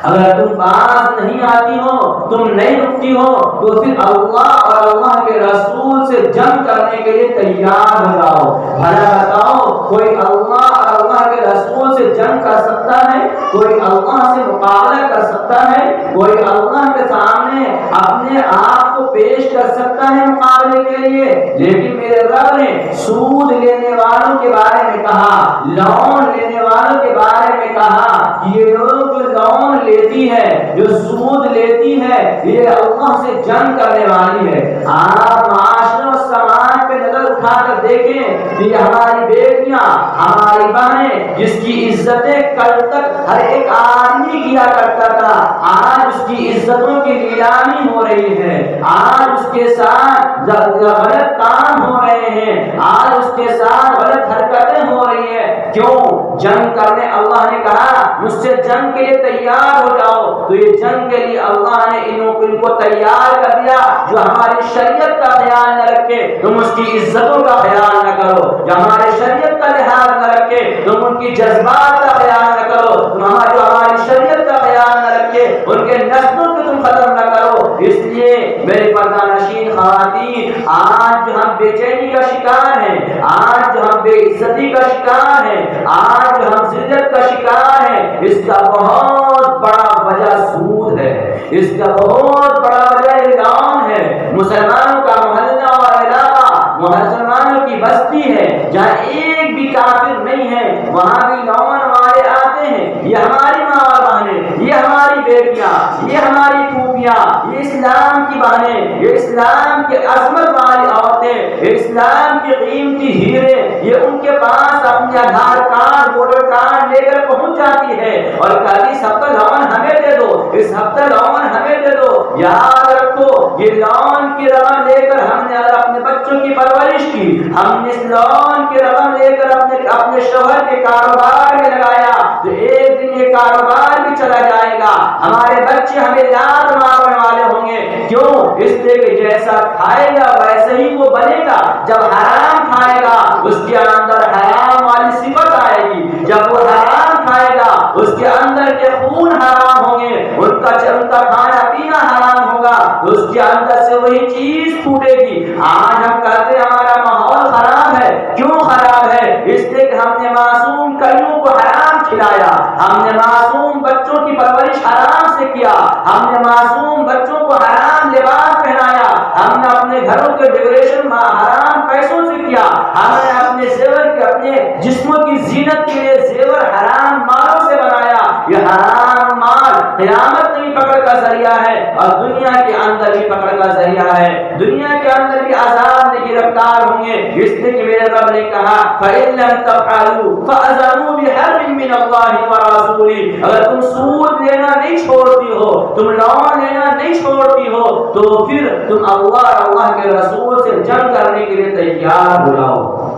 Speaker 1: اگر تم باز نہیں آتی ہو، تم نہیں رکتی ہو تو پھر اللہ اور اللہ کے رسول سے جنگ کرنے کے لیے تیار ہو جاؤ۔ بھلا بتاؤ کوئی اللہ اور اللہ کے رسول سے جنگ کر سکتا ہے؟ کوئی اللہ سے مقابلہ کر سکتا ہے؟ کوئی اللہ کے سامنے اپنے آپ کو پیش کر سکتا ہے مقابلے کے لیے؟ لیکن میرے رب نے سود لینے والوں کے بارے میں کہا، لون لینے والوں کے بارے میں کہا، یہ لوگ جو لون لیتی ہے، جو سود لیتی ہے، یہ اللہ سے جنگ کرنے والی ہے۔ آپ معاشرے اور سماج پہ نظر اٹھا کر دیکھیں کہ ہماری بیٹیاں، ہماری بہنیں جس کی عزتیں کل تک ہر ایک آدمی کیا کرتا تھا، آج اس کی عزتوں کی نیلامی ہو رہی ہے، آج اس کے ساتھ غلط کام ہو رہے ہیں، آج اس کے ساتھ غلط حرکتیں ہو رہی ہیں۔ کیوں؟ جنگ کرنے اللہ نے کہا مجھ سے جنگ کے لیے تیار ہو جاؤ، تو یہ جنگ کے لیے اللہ نے ان کو تیار کر دیا۔ جو ہماری شریعت کا خیال نہ رکھے تم اس کی عزتوں کا خیال نہ کرو، جو ہماری شریعت کا لحاظ نہ رکھے تم ان کی جذبات کا خیال نہ کرو، جو ہماری شریعت کا خیال نہ رکھے ان کے نسلوں کو تم ختم نہ کرو۔ اس لیے میرے پردہ نشین خواتین، آج جو ہم بے چینی کا شکار ہیں، آج جو ہم بے عزتی کا شکار ہیں، آج جو ہم ذلت کا شکار ہیں، اس کا بہت بڑا وجہ سود ہے، اس کا بہت بڑا وجہ لون ہے۔ مسلمانوں کا محلہ اور علاقہ، مسلمانوں کی بستی ہے جہاں ایک بھی کافر نہیں ہے، وہاں بھی لون والے آتے ہیں، یہ ہماری ماں اور بہنیں، یہ ہماری بیٹیاں، یہ ہماری پھوپھیاں، یہ اسلام کی بہنیں، یہ اسلام کی عظمت والی عورتیں، یہ اسلام کی قیمتی ہیرے، یہ ان کے پاس اپنے آدھار کارڈ ووٹر کارڈ لے کر پہنچ جاتی ہے اور کہتی اس ہفتہ لون ہمیں دے دو، اس ہفتہ لون ہمیں دے دو۔ یاد رکھو یہ لون کی رقم لے کر ہم نے اگر اپنے بچوں کی پرورش کی، ہم نے اس لون کی رقم لے کر اپنے شوہر کے کاروبار میں لگایا تو ایک دن یہ کاروبار بھی چلا جائے گا، ہمارے بچے ہمیں یاد مارنے والے ہوں گے۔ کیوں؟ اس لیے کہ جیسا کھائے گا ویسے ہی وہ بنے گا۔ جب حرام کھائے گا اس کے اندر حرام والی صفت آئے گی، جب وہ حرام کھائے گا اس کے اندر کے خون حرام ہوں گے، ان کا کھانا پینا حرام ہوگا، اس کے اندر سے وہی چیز پھوٹے گی۔ آج ہم کہتے ہیں ہمارا ماحول خراب ہے، کیوں خراب ہے؟ اس لیے کہ ہم نے معصوم کلیوں کو حرام کھلایا، ہم نے معصوم بچوں کی پرورش حرام سے کیا، ہم نے معصوم بچوں کو حرام لباس پہنایا، ہم نے اپنے گھروں کے ڈیکوریشن حرام پیسوں سے کیا، ہم نے اپنے زیور کے اپنے جسموں کی زینت کے لیے زیور حرام مالوں سے بنایا۔ یہ حرام مال قیامت میں پکڑ کا ذریعہ ہے اور دنیا کے اندر بھی پکڑ کا ذریعہ ہے، دنیا کے اندر بھی عذاب میں گرفتار ہوں گے۔ اس لیے کہ میرے رب نے کہا فَإِن لَّمْ تَفْعَلُوا فَأَذَنُوا بِحَرْبٍ مِّنَ اللَّهِ وَرَسُولِهِ۔ اگر تم سود لینا نہیں چھوڑتی ہو، تم لون لینا نہیں چھوڑتی ہو تو پھر تم اللہ اور اللہ کے رسول سے جنگ کرنے کے لیے تیار ہو جاؤ۔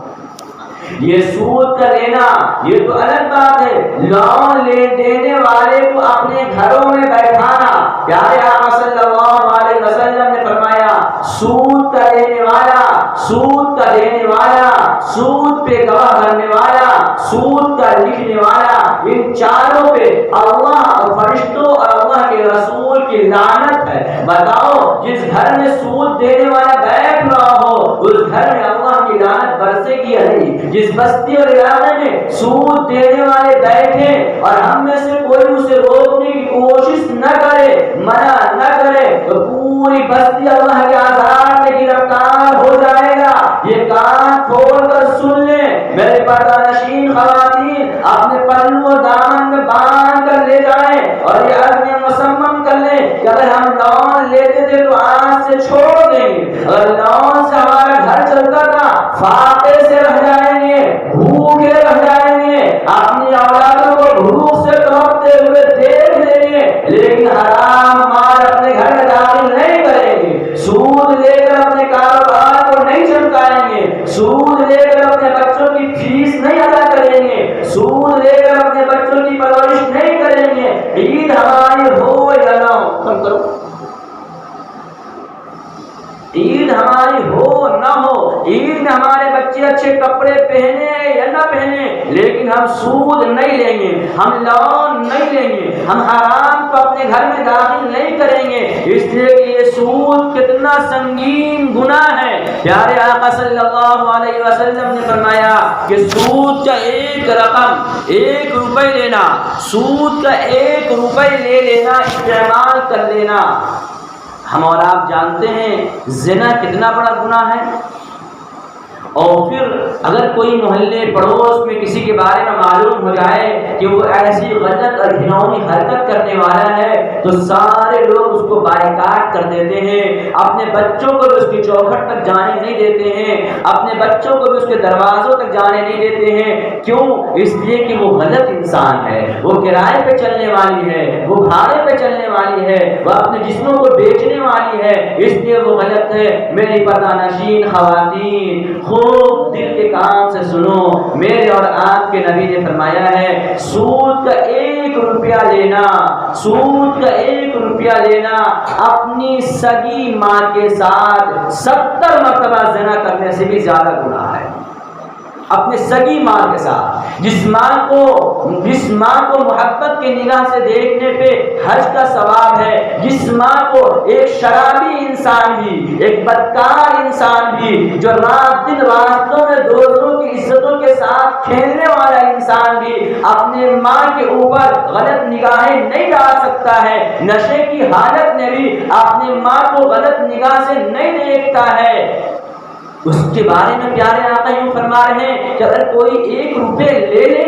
Speaker 1: یہ سود کا لینا یہ تو الگ بات ہے، لون لے دینے والے کو اپنے گھروں میں بیٹھانا۔ پیارے آقا صلی اللہ علیہ وسلم نے فرمایا سود کا لینے والا، سود کا دینے والا، سود پہ گواہ بننے والا، سود کا لکھنے والا، ان چاروں پہ اللہ اور فرشتوں اور اللہ کے رسول کی لعنت ہے۔ بتاؤ جس گھر میں سود دینے والا بیٹھ رہا ہو اس گھر میں اللہ کی لعنت برسے گی یا نہیں؟ جس بستی اور علاقے میں سود دینے والے بیٹھے اور ہم میں سے کوئی اسے روکنے کی کوشش نہ کرے، منع نہ کرے تو پوری بستی اللہ کے عذاب میں گرفتار ہو جائے گا۔ یہ کان کھول کر سن لیں میرے پردہ نشین خواتین، اپنے پلو اور دامن میں باندھ کر لے جائیں اور یہ عزم مصمم کر لیں کہ اگر ہم لون لیتے تھے تو آج سے چھوڑ دیں گے، اگر لون سے ہمارا گھر چلتا تھا فاقے سے رہ جائیں گے، بھوکے رہ جائیں گے، اپنی اولادوں کو بھوک سے تڑپتے ہوئے دیکھ لیں گے، لیکن حرام مال اپنے گھر میں داخل نہیں کریں گے، سود لے کر اپنے کاروبار کو نہیں چمکائیں گے، سود لے کر اپنے بچوں کی فیس نہیں ادا کریں گے، سود لے کر اپنے بچوں کی پرورش نہیں کریں گے۔ عید ہماری ہو یا نہ ہو، عید ہماری ہو نہ ہو، عید میں ہمارے بچے اچھے کپڑے پہنے یا نہ پہنے، لیکن ہم سود نہیں لیں گے، ہم لون نہیں لیں گے، ہم حرام کو اپنے گھر میں داخل نہیں کریں گے۔ اس لیے کہ یہ سود کتنا سنگین گناہ ہے۔ پیارے آقا صلی اللہ علیہ وسلم نے فرمایا کہ سود کا ایک رقم، 1 روپے لینا، سود کا 1 روپے لے لینا، استعمال کر لینا۔ ہم اور آپ جانتے ہیں زنا کتنا بڑا گناہ ہے، اور پھر اگر کوئی محلے پڑوس میں کسی کے بارے میں معلوم ہو جائے کہ وہ ایسی غلط اور گھناؤنی حرکت کرنے والا ہے تو سارے لوگ اس کو بائیکاٹ کر دیتے ہیں، اپنے بچوں کو بھی اس کی چوکھٹ تک جانے نہیں دیتے ہیں، اپنے بچوں کو بھی اس کے دروازوں تک جانے نہیں دیتے ہیں۔ کیوں؟ اس لیے کہ وہ غلط انسان ہے، وہ کرائے پہ چلنے والی ہے، وہ بھاڑے پہ چلنے والی ہے، وہ اپنے جسموں کو بیچنے والی ہے، اس لیے وہ غلط ہے۔ میری پردہ نشین خواتین خوب دل کے کان سے سنو، میرے اور آپ کے نبی نے فرمایا ہے سود کا 1 روپیہ لینا، سود کا 1 روپیہ لینا اپنی سگی ماں کے ساتھ 70 مرتبہ زنا کرنے سے بھی زیادہ گناہ ہے۔ اپنے سگی ماں کے ساتھ، جس ماں کو محبت کی نگاہ سے دیکھنے پہ حج کا ثواب ہے، جس ماں کو ایک شرابی انسان بھی، ایک بدکار انسان بھی، جو رات دن راستوں میں دوستوں کی عزتوں کے ساتھ کھیلنے والا انسان بھی اپنے ماں کے اوپر غلط نگاہیں نہیں ڈال سکتا ہے، نشے کی حالت میں بھی اپنے ماں کو غلط نگاہ سے نہیں دیکھتا ہے، اس کے بارے میں پیارے آقا یوں فرما رہے ہیں کہ اگر کوئی 1 روپے لے لے،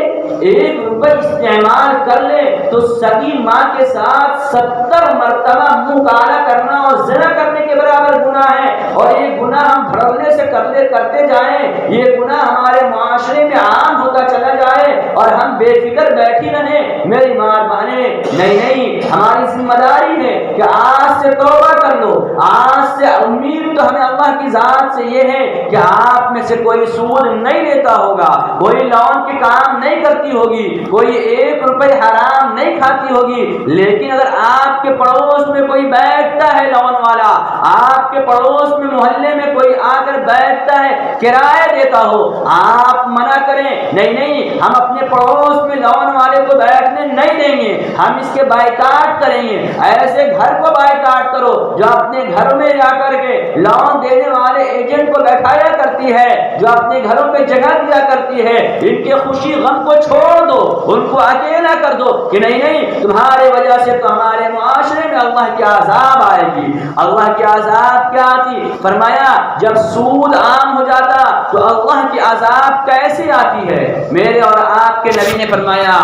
Speaker 1: 1 روپے استعمال کر لے تو سگی ماں کے ساتھ 70 مرتبہ منہ کالا کرنا اور زنا کرنے کے برابر گناہ ہے۔ اور یہ گناہ ہم بھڑکنے سے کرتے جائیں، یہ گناہ ہمارے معاشرے میں عام ہوتا چلا جائے اور ہم بے فکر بیٹھی رہیں، میری ماں بہنیں، نہیں، ہماری ذمہ داری ہے کہ آج سے توبہ کر لو۔ آج سے امید تو ہمیں اللہ کی ذات سے یہ ہے کہ آپ میں سے کوئی سود نہیں لیتا ہوگا، کوئی لون کے کام نہیں کرتی ہوگی، کوئی 1 روپے حرام نہیں کھاتی ہوگی۔ لیکن اگر آپ کے پڑوس میں کوئی بیٹھتا ہے لون والا، آپ کے پڑوس میں محلے میں کوئی آ کر بیٹھتا ہے کرایہ دیتا ہو، آپ منع کریں نہیں، ہم اپنے پڑوس میں لون والے کو بیٹھنے نہیں دیں گے، ہم اس کے بائیکاٹ کریں گے۔ ایسے گھر کو بائیکاٹ کرو جو اپنے گھر میں جا کر کے لون دینے والے ایجنٹ کو بیٹھایا کرتی ہے، جو اپنے گھروں پہ جگہ دیا کرتی ہے، ان کے خوشی غم کو چھوڑ دو، ان کو اکیلا کر دو کہ نہیں، تمہارے وجہ سے تو ہمارے معاشرے میں اللہ کی عذاب آئے گی۔ اللہ کی عذاب کیا آتی؟ فرمایا جب سود عام ہو جاتا تو اللہ کی عذاب کیسے آتی ہے؟ میرے اور آپ کے نبی نے فرمایا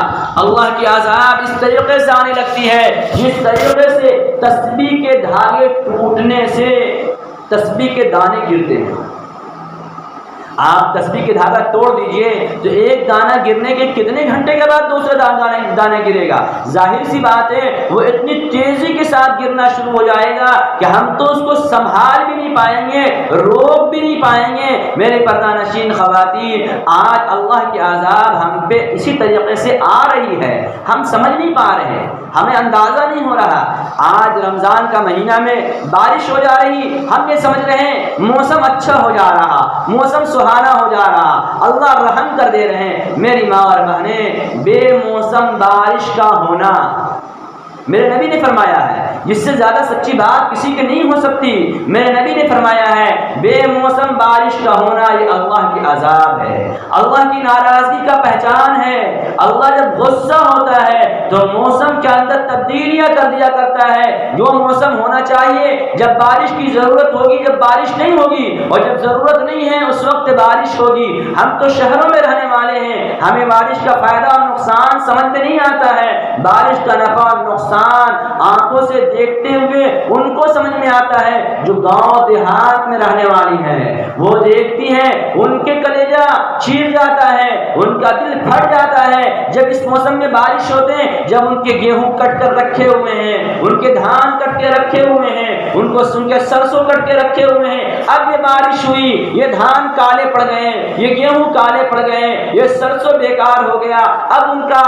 Speaker 1: اللہ کی عذاب اس طریقے سے آنے لگتی ہے جس طریقے سے تسبیح کے دھاگے ٹوٹنے سے تسبیح کے دانے گرتے ہیں۔ آپ تسبیح کے دھاگا توڑ دیجئے تو ایک دانہ گرنے کے کتنے گھنٹے کے بعد دوسرا دانہ گرے گا؟ ظاہر سی بات ہے وہ اتنی تیزی کے ساتھ گرنا شروع ہو جائے گا کہ ہم تو اس کو سنبھال بھی نہیں پائیں گے، روک بھی نہیں پائیں گے۔ میرے پردہ نشین خواتین، آج اللہ کی عذاب ہم پہ اسی طریقے سے آ رہی ہے، ہم سمجھ نہیں پا رہے ہیں، ہمیں اندازہ نہیں ہو رہا۔ آج رمضان کا مہینہ میں بارش ہو جا رہی، ہم یہ سمجھ رہے ہیں موسم اچھا ہو جا رہا، موسم سہانا ہو جا رہا، اللہ رحم کر دے رہے ہیں۔ میری ماں اور بہنیں، بے موسم بارش کا ہونا میرے نبی نے فرمایا ہے، جس سے زیادہ سچی بات کسی کے نہیں ہو سکتی۔ میرے نبی نے فرمایا ہے بے موسم بارش کا ہونا یہ اللہ کی عذاب ہے، اللہ کی ناراضگی کا پہچان ہے۔ اللہ جب غصہ ہوتا ہے تو موسم کے اندر تبدیلیاں کر دیا کرتا ہے۔ جو موسم ہونا چاہیے، جب بارش کی ضرورت ہوگی جب بارش نہیں ہوگی، اور جب ضرورت نہیں ہے اس وقت بارش ہوگی۔ ہم تو شہروں میں رہنے والے ہیں، ہمیں بارش کا فائدہ اور نقصان سمجھ میں نہیں آتا ہے۔ بارش کا نفع اور نقصان آنکھوں سے دیکھتے ہوئے ان کو سمجھ میں آتا ہے جو گاؤں دیہات میں رہنے والی ہیں، وہ دیکھتی ہیں ان کے کلیجہ چیر جاتا ہے، ان کا دل پھٹ جاتا ہے جب اس موسم میں بارش ہوتے ہیں، جب ان کے گیہوں کٹ کر رکھے ہوئے ہیں، ان کے دھان کٹ کے رکھے ہوئے ہیں، ان کو سن کے سرسوں کٹ کے رکھے ہوئے ہیں، اب یہ بارش ہوئی، یہ دھان کالے پڑ گئے، یہ گیہوں کالے پڑ گئے، یہ سرسوں بیکار ہو گیا، اب ان کا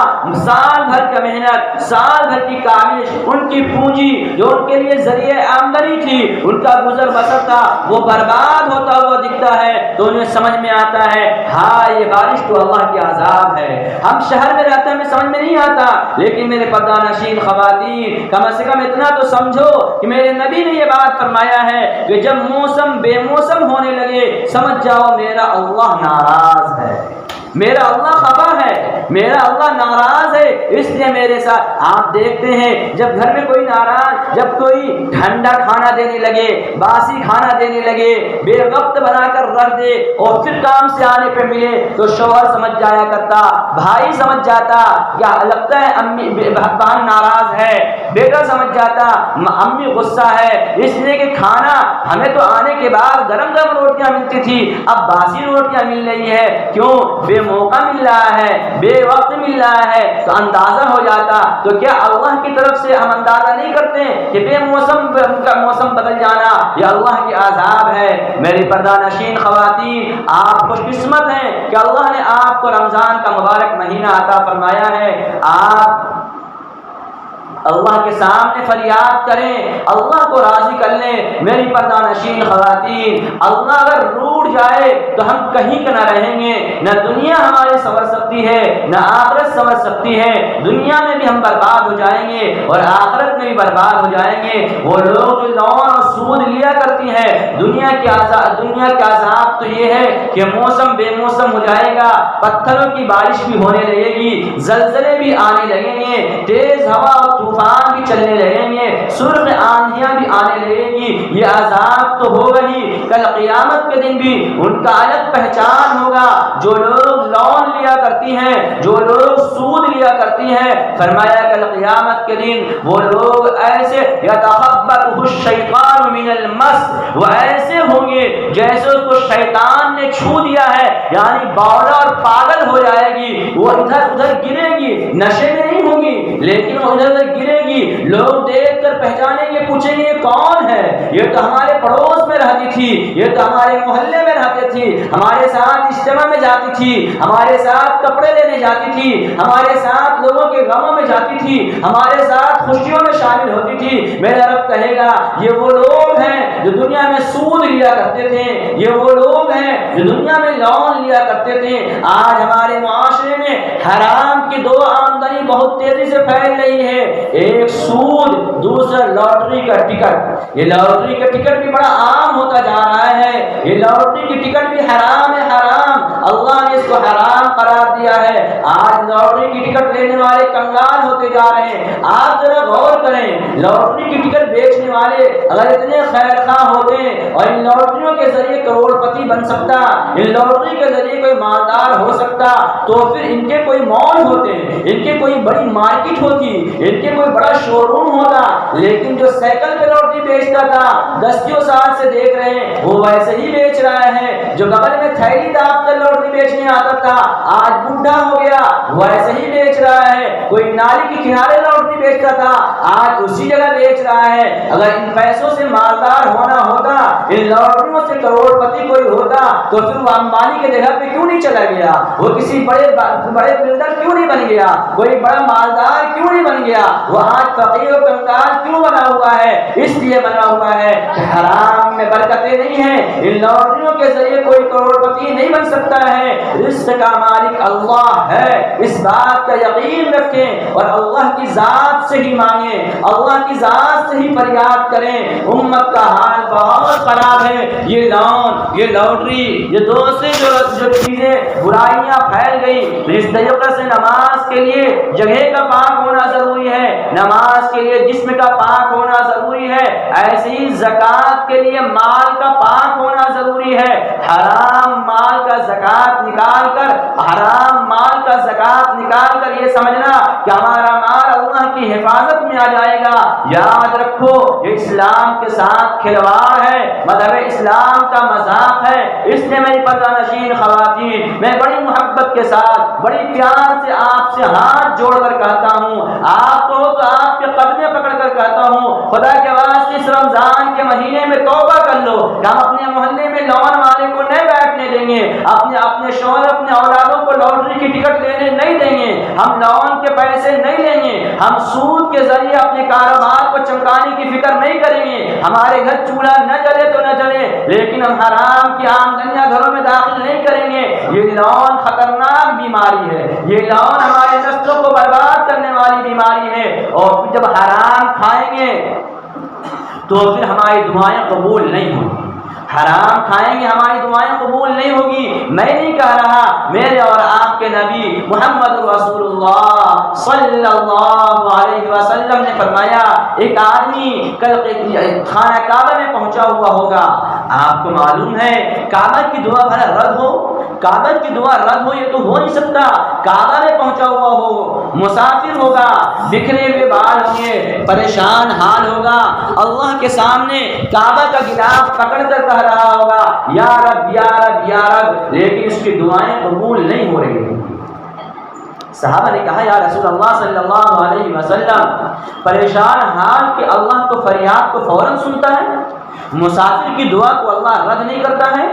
Speaker 1: سال بھر کا محنت، سال بھر کی کاوش، ان کی پونجی جو ان کے لیے ذریعہ آمدنی تھی، ان کا گزر بسر تھا، وہ برباد ہوتا ہوا دکھتا ہے تو انہیں سمجھ میں آتا ہے ہاں یہ بارش تو اللہ کی عذاب ہے۔ ہم شہر میں رہتے ہیں، ہمیں سمجھ میں نہیں آتا، لیکن میرے پردہ نشین خواتین کم از کم اتنا تو سمجھو کہ میرے نبی نے یہ بات فرمایا ہے کہ جب موسم بے موسم ہونے لگے سمجھ جاؤ میرا اللہ ناراض ہے، میرا اللہ خفا ہے، میرا اللہ ناراض ہے۔ اس لیے میرے ساتھ آپ دیکھتے ہیں جب گھر میں کوئی ناراض، جب کوئی ٹھنڈا کھانا دینے لگے، باسی کھانا دینے لگے، بے وقت بنا کر رکھ دے اور پھر کام سے آنے پہ ملے تو شوہر سمجھ جایا کرتا، بھائی سمجھ جاتا، کیا لگتا ہے امی بہن ناراض ہے، بیٹا سمجھ جاتا امی غصہ ہے، اس لیے کہ کھانا ہمیں تو آنے کے بعد گرم گرم روٹیاں ملتی تھی، اب باسی روٹیاں مل رہی ہے، کیوں؟ بے موقع مل رہا ہے، بے وقت مل رہا ہے، تو اندازہ ہو جاتا۔ تو کیا اللہ کی طرف سے ہم اندازہ نہیں کرتے کہ بے موسم کا موسم بدل جانا یہ اللہ کی عذاب ہے؟ میری پردہ نشین خواتین، آپ خوش قسمت ہیں کہ اللہ نے آپ کو رمضان کا مبارک مہینہ عطا فرمایا ہے۔ آپ اللہ کے سامنے فریاد کریں، اللہ کو راضی کر لیں۔ میری پردہ نشین خواتین، اللہ اگر روٹ جائے تو ہم کہیں کا نہ رہیں گے، نہ دنیا ہماری سنور سکتی ہے نہ آخرت سنور سکتی ہے۔ دنیا میں بھی ہم برباد ہو جائیں گے اور آخرت میں بھی برباد ہو جائیں گے۔ وہ لوگ جو لون اور سود لیا کرتی ہیں، دنیا کے عذاب تو یہ ہے کہ موسم بے موسم ہو جائے گا، پتھروں کی بارش بھی ہونے لگے گی، زلزلے بھی آنے لگیں گے، تیز ہوا اور طوفان بھی چلنے لگیں گے، سرخ آندھیاں بھی آنے لگیں گی۔ یہ عذاب تو ہوگا ہی، کل قیامت کے دن بھی ان کا الگ پہچان ہوگا۔ جو لوگ لون لیا کرتی ہیں، جو لوگ سود لیا کرتی ہیں، فرمایا کل قیامت کے دن وہ لوگ ایسے یتخبطہ الشیطان من المس، وہ ایسے ہوں گے جیسے اس کو شیطان نے چھو دیا ہے، یعنی باولا اور پاگل ہو جائے گی، وہ ادھر ادھر گرے گی، نشے میں نہیں ہوگی لیکن وہ ادھر ادھر گرے گی، لوگ دیکھ کر پہچانیں گے، پوچھیں گے یہ کون ہے، یہ تو ہمارے پڑوس میں رہتی تھی، یہ تو ہمارے محلے میں رہتی تھی، ہمارے ساتھ اجتماع میں جاتی تھی، ہمارے ساتھ کپڑے لینے جاتی تھی، ہمارے ساتھ لوگوں کے غموں میں جاتی تھی، ہمارے ساتھ خوشیوں میں شامل ہوتی تھی۔ میرا رب کہے گا یہ وہ لوگ ہیں جو دنیا میں سود لیا کرتے تھے، یہ وہ لوگ ہیں جو دنیا میں لون لیا کرتے تھے۔ آج ہمارے معاشرے میں حرام کی دو آمدنی بہت تیزی سے پھیل رہی ہے، ایک سود، دوسرا لاٹری کا ٹکٹ۔ یہ لاٹری کا ٹکٹ بھی بڑا عام ہوتا جا رہا ہے، یہ لاٹری کی ٹکٹ بھی حرام ہے، حرام، اللہ نے اس کو حرام قرار دیا ہے۔ آج لاٹری کی ٹکٹ لینے والے کنگال ہوتے جا رہے ہیں۔ آپ ذرا غور کریں، لاٹری کی ٹکٹ بیچنے والے اگر اتنے خیر خواہ ہوتے اور ان لاٹریوں کے ذریعے کروڑ پتی بن سکتا، ان لاٹری کے ذریعے کوئی مالدار ہو سکتا، تو پھر ان کے کوئی مال ہوتے، ان کے کوئی بڑی مارکیٹ ہوتی، ان کے کوئی بڑا شو روم ہوتا۔ لیکن جو سائیکل پہ لاٹری بیچتا تھا، دسیوں سال سے دیکھ رہے ہیں وہ ویسے ہی بیچ رہا ہے۔ جو بغل میں تھیلی داب کر لاٹری بیچنے آتا تھا، آج بوڑھا ہو گیا ویسے ہی بیچ رہا ہے۔ کوئی نالی کے کنارے لاٹری بیچتا تھا، آج اسی جگہ بیچ رہا ہے۔ اگر ان پیسوں سے مالدار ہونا ہوتا، ان لاٹریوں سے کروڑ پتی کوئی ہوتا، تو پھر وہ امبانی کے جگہ پہ کیوں نہیں چلا گیا؟ وہ کسی بڑے بلڈر کیوں نہیں بن گیا؟ کوئی بڑا مالدار کیوں نہیں بن گیا؟ وہ آج فقیر و کنگال کیوں بنا ہوا ہے؟ اس لیے بنا ہوا ہے کہ حرام میں برکتیں نہیں ہیں، ان لاٹریوں کے ذریعے کوئی کروڑ پتی نہیں بن سکتا ہے۔ رزق کا مالک اللہ ہے، اس بات کا یقین رکھیں اور اللہ کی ذات سے ہی مانگیں، اللہ کی ذات سے ہی فریاد کریں۔ امت کا حال بہت خراب ہے، یہ لون، یہ لاٹری، یہ دوسری جو چیزیں برائیاں پھیل گئی۔ اس طریقے سے نماز کے لیے جگہ کا پاک ہونا ضروری ہے، نماز کے لیے جسم کا پاک ہونا ضروری ہے، ایسے ہی زکوٰۃ کے لیے مال کا پاک ہونا ضروری ہے۔ حرام مال کا زکوٰۃ نکال کر، حرام مال کا زکوٰۃ نکال کر یہ سمجھنا کہ ہمارا مال اللہ کی حفاظت میں آ جائے گا، یاد رکھو یہ اسلام کے ساتھ کھلواڑ ہے، مذہب اسلام کا مذاق ہے۔ اس لیے میری پردہ نشین خواتین، میں بڑی محبت کے ساتھ، بڑی پیار سے آپ سے ہاتھ جوڑ کر کہتا ہوں، آپ کو تو آپ کے قدمیں پکڑ کر کہتا ہوں، خدا کے واسطے اس رمضان کے مہینے میں توبہ کر لو کہ ہم اپنے محلے میں لون والے کو نہیں بیٹھنے دیں گے، اپنے شوہر اپنے اولادوں کو لاٹری کی ٹکٹ لینے نہیں دیں گے، ہم لون کے پیسے نہیں لیں گے، ہم سود کے ذریعے اپنے کاروبار کو چمکانے کی فکر نہیں کریں گے، ہمارے گھر چولہا نہ جلے تو نہ جلے لیکن ہم حرام کی آمدنیاں گھروں میں داخل نہیں کریں گے۔ یہ لون خطرناک بیماری ہے، یہ لون ہمارے نسلوں کو برباد کرنے والی بیماری ہے، اور جب حرام کھائیں گے تو پھر ہماری دعائیں قبول نہیں ہوں گی، حرام کھائیں گے ہماری دعائیں قبول نہیں ہوگی۔ میں نہیں کہہ رہا، میرے اور آپ کے نبی محمد رسول اللہ صلی اللہ علیہ وسلم نے فرمایا، ایک آدمی کل خانہ کعبہ میں پہنچا ہوا ہوگا، آپ کو معلوم ہے کعبہ کی دعا بھلا رد ہو، کعبہ کی دعا رد ہو یہ تو ہو نہیں سکتا، کعبہ میں پہنچا ہوا ہو، مسافر ہوگا، بکھرے ہوئے بال ہوں گے، پریشان حال ہوگا، اللہ کے سامنے کعبہ کا گلاف پکڑ کر کہہ رہا ہوگا یا رب یا رب یا رب، لیکن اس کی دعائیں قبول نہیں ہو رہی ہیں۔ صحابہ نے کہا یا رسول اللہ صلی اللہ علیہ وسلم، پریشان حال کے اللہ تو فریاد کو فوراً سنتا ہے، مسافر کی دعا کو اللہ رد نہیں کرتا ہے،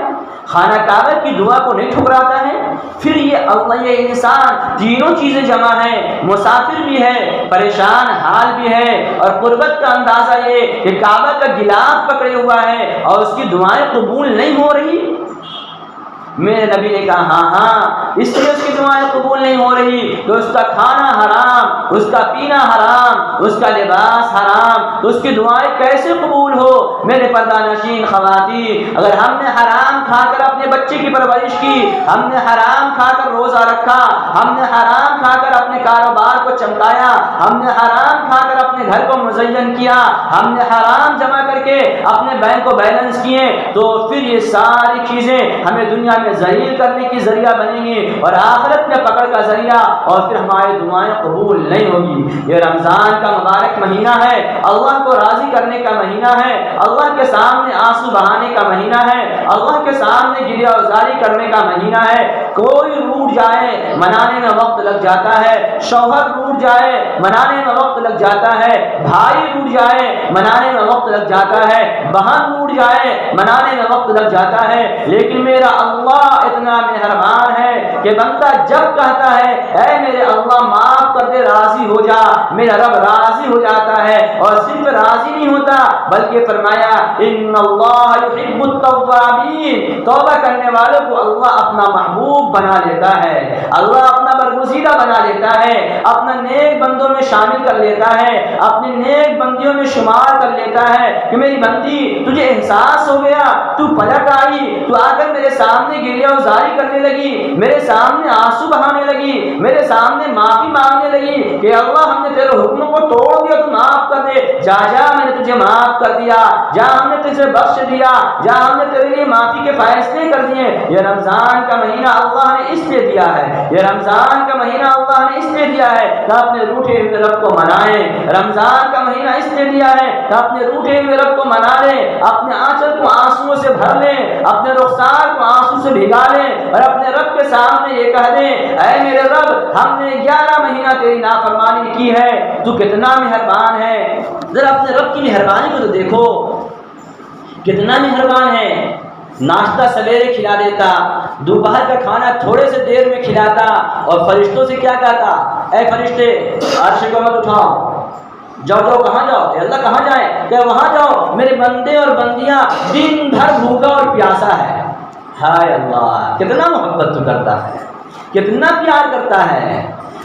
Speaker 1: خانہ کعبہ کی دعا کو نہیں ٹھکراتا ہے، پھر یہ انسان تینوں چیزیں جمع ہیں، مسافر بھی ہے، پریشان حال بھی ہے، اور قربت کا اندازہ یہ کہ کعبہ کا گلاف پکڑے ہوا ہے اور اس کی دعائیں قبول نہیں ہو رہی۔ میرے نبی نے کہا ہاں اس لیے اس کی دعائیں قبول نہیں ہو رہی کہ اس کا کھانا حرام، اس کا پینا حرام، اس کا لباس حرام، تو اس کی دعائیں کیسے قبول ہو؟ میرے پردہ نشین خواتین، اگر ہم نے حرام کھا کر اپنے بچے کی پرورش کی، ہم نے حرام کھا کر روزہ رکھا، ہم نے حرام کھا کر اپنے کاروبار کو چمکایا، ہم نے حرام کھا کر اپنے گھر کو مزین کیا، ہم نے حرام جمع کر کے اپنے بینک کو بیلنس کیے، تو پھر یہ ساری چیزیں ہمیں دنیا میں ذلیل کرنے کی ذریعہ بنیں گی اور آخرت میں پکڑ کا ذریعہ، اور پھر ہماری دعائیں قبول نہیں ہوگی۔ یہ رمضان کا مبارک مہینہ ہے، اللہ کو راضی کرنے کا مہینہ ہے، اللہ کے سامنے آنسو بہانے کا مہینہ ہے، اللہ کے سامنے گریہ وزاری کرنے کا مہینہ ہے۔ کوئی روٹ جائے منانے میں وقت لگ جاتا ہے، شوہر روٹ جائے منانے میں وقت لگ جاتا ہے، بھائی روٹ جائے منانے میں وقت لگ جاتا ہے، بہن روٹ جائے منانے میں وقت لگ جاتا ہے، لیکن میرا اللہ اتنا مہربان ہے کہ بندہ جب کہتا ہے اے میرے اللہ معاف کر دے، راضی ہو جا، میرا رب راضی ہو جاتا ہے، اور صرف راضی نہیں ہوتا بلکہ فرمایا ان اللہ یحب التوابین، توبہ کرنے والوں کو اللہ اپنا محبوب بنا لیتا ہے، اللہ اپنا برگزیدہ بنا لیتا ہے، اپنا نیک بندوں میں شامل کر لیتا ہے، اپنے نیک بندیوں میں شمار کر لیتا ہے کہ میری بندی تجھے احساس ہو گیا، تو پلٹ آئی، تو آ کر میرے سامنے گریہ وزاری کرنے لگی، میرے سامنے آنسو بہانے لگی، میرے سامنے معافی مانگنے لگی کہ اللہ ہم نے تیرے حکموں کو توڑ دیا، تو معاف کر دے، جا جا میں نے تجھے معاف کر دیا، جا ہم نے تجھے بخش دیا، جا ہم نے تیرے لیے معافی کے فیصلے کر دیے۔ یہ رمضان کا مہینہ اللہ نے اس لیے دیا ہے، یہ رمضان کا مہینہ اللہ نے اس لیے دیا ہے کہ اپنے روٹھے ہوئے رب کو منائیں، رمضان کا مہینہ اس لیے دیا ہے کہ اپنے روٹھے ہوئے رب کو منا لیں، اپنے آنچل کو آنسوؤں سے بھر لیں، اپنے رخسار کو آنسو سے بھگا لیں، اور اپنے رب کے سامنے یہ کہہ دیں اے میرے رب ہم نے 11 مہینہ تیری نافرمانی کی ہے، تو کتنا مہربان ہے۔ ذرا اپنے رب کی مہربانی کو تو دیکھو، کتنا مہربان ہے۔ ناشتہ سویرے کھلا دیتا، دوپہر کا کھانا تھوڑے سے دیر میں کھلاتا، اور فرشتوں سے کیا کہتا اے فرشتے عرش کو مت اٹھاؤ، جاؤ جاؤ، کہاں جاؤ؟ اے اللہ کہاں جائیں؟ کہ وہاں جاؤ، میرے بندے اور بندیاں دن بھر بھوکا اور پیاسا ہے۔ ہائے اللہ کتنا محبت تو کرتا ہے، کتنا پیار کرتا ہے۔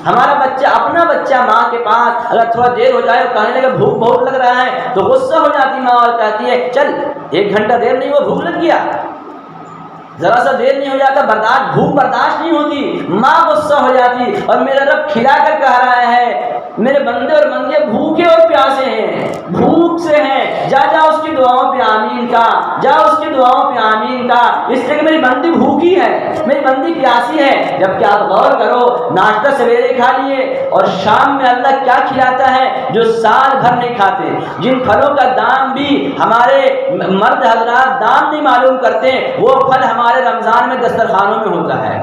Speaker 1: ہمارا بچہ، اپنا بچہ ماں کے پاس اگر تھوڑا دیر ہو جائے اور کہنے لگے بھوک بہت لگ رہا ہے تو غصہ ہو جاتی ماں اور کہتی ہے چل 1 گھنٹہ دیر نہیں ہوا بھوک لگ گیا، ذرا سا دیر نہیں ہو جاتا بھوک برداشت نہیں ہوتی، ماں غصہ ہو جاتی، اور میرا رب کھلا کر کہہ رہا ہے میرے بندے اور بندیاں بھوکے اور پیاسے ہیں، بھوک سے ہیں، جا جا اس کی دعاؤں پہ آمین کا، جا اس کی دعاؤں پہ آمین کا، اس لیے کہ میری بندی بھوکی ہے، میری بندی پیاسی ہے۔ جبکہ آپ غور کرو، ناشتہ سویرے کھا لیے اور شام میں اللہ کیا کھلاتا ہے جو سال بھر نہیں کھاتے، جن پھلوں کا دام بھی ہمارے مرد حضرات دام نہیں معلوم کرتے، وہ پھل ہمارے رمضان میں دسترخوانوں میں ہوتا ہے۔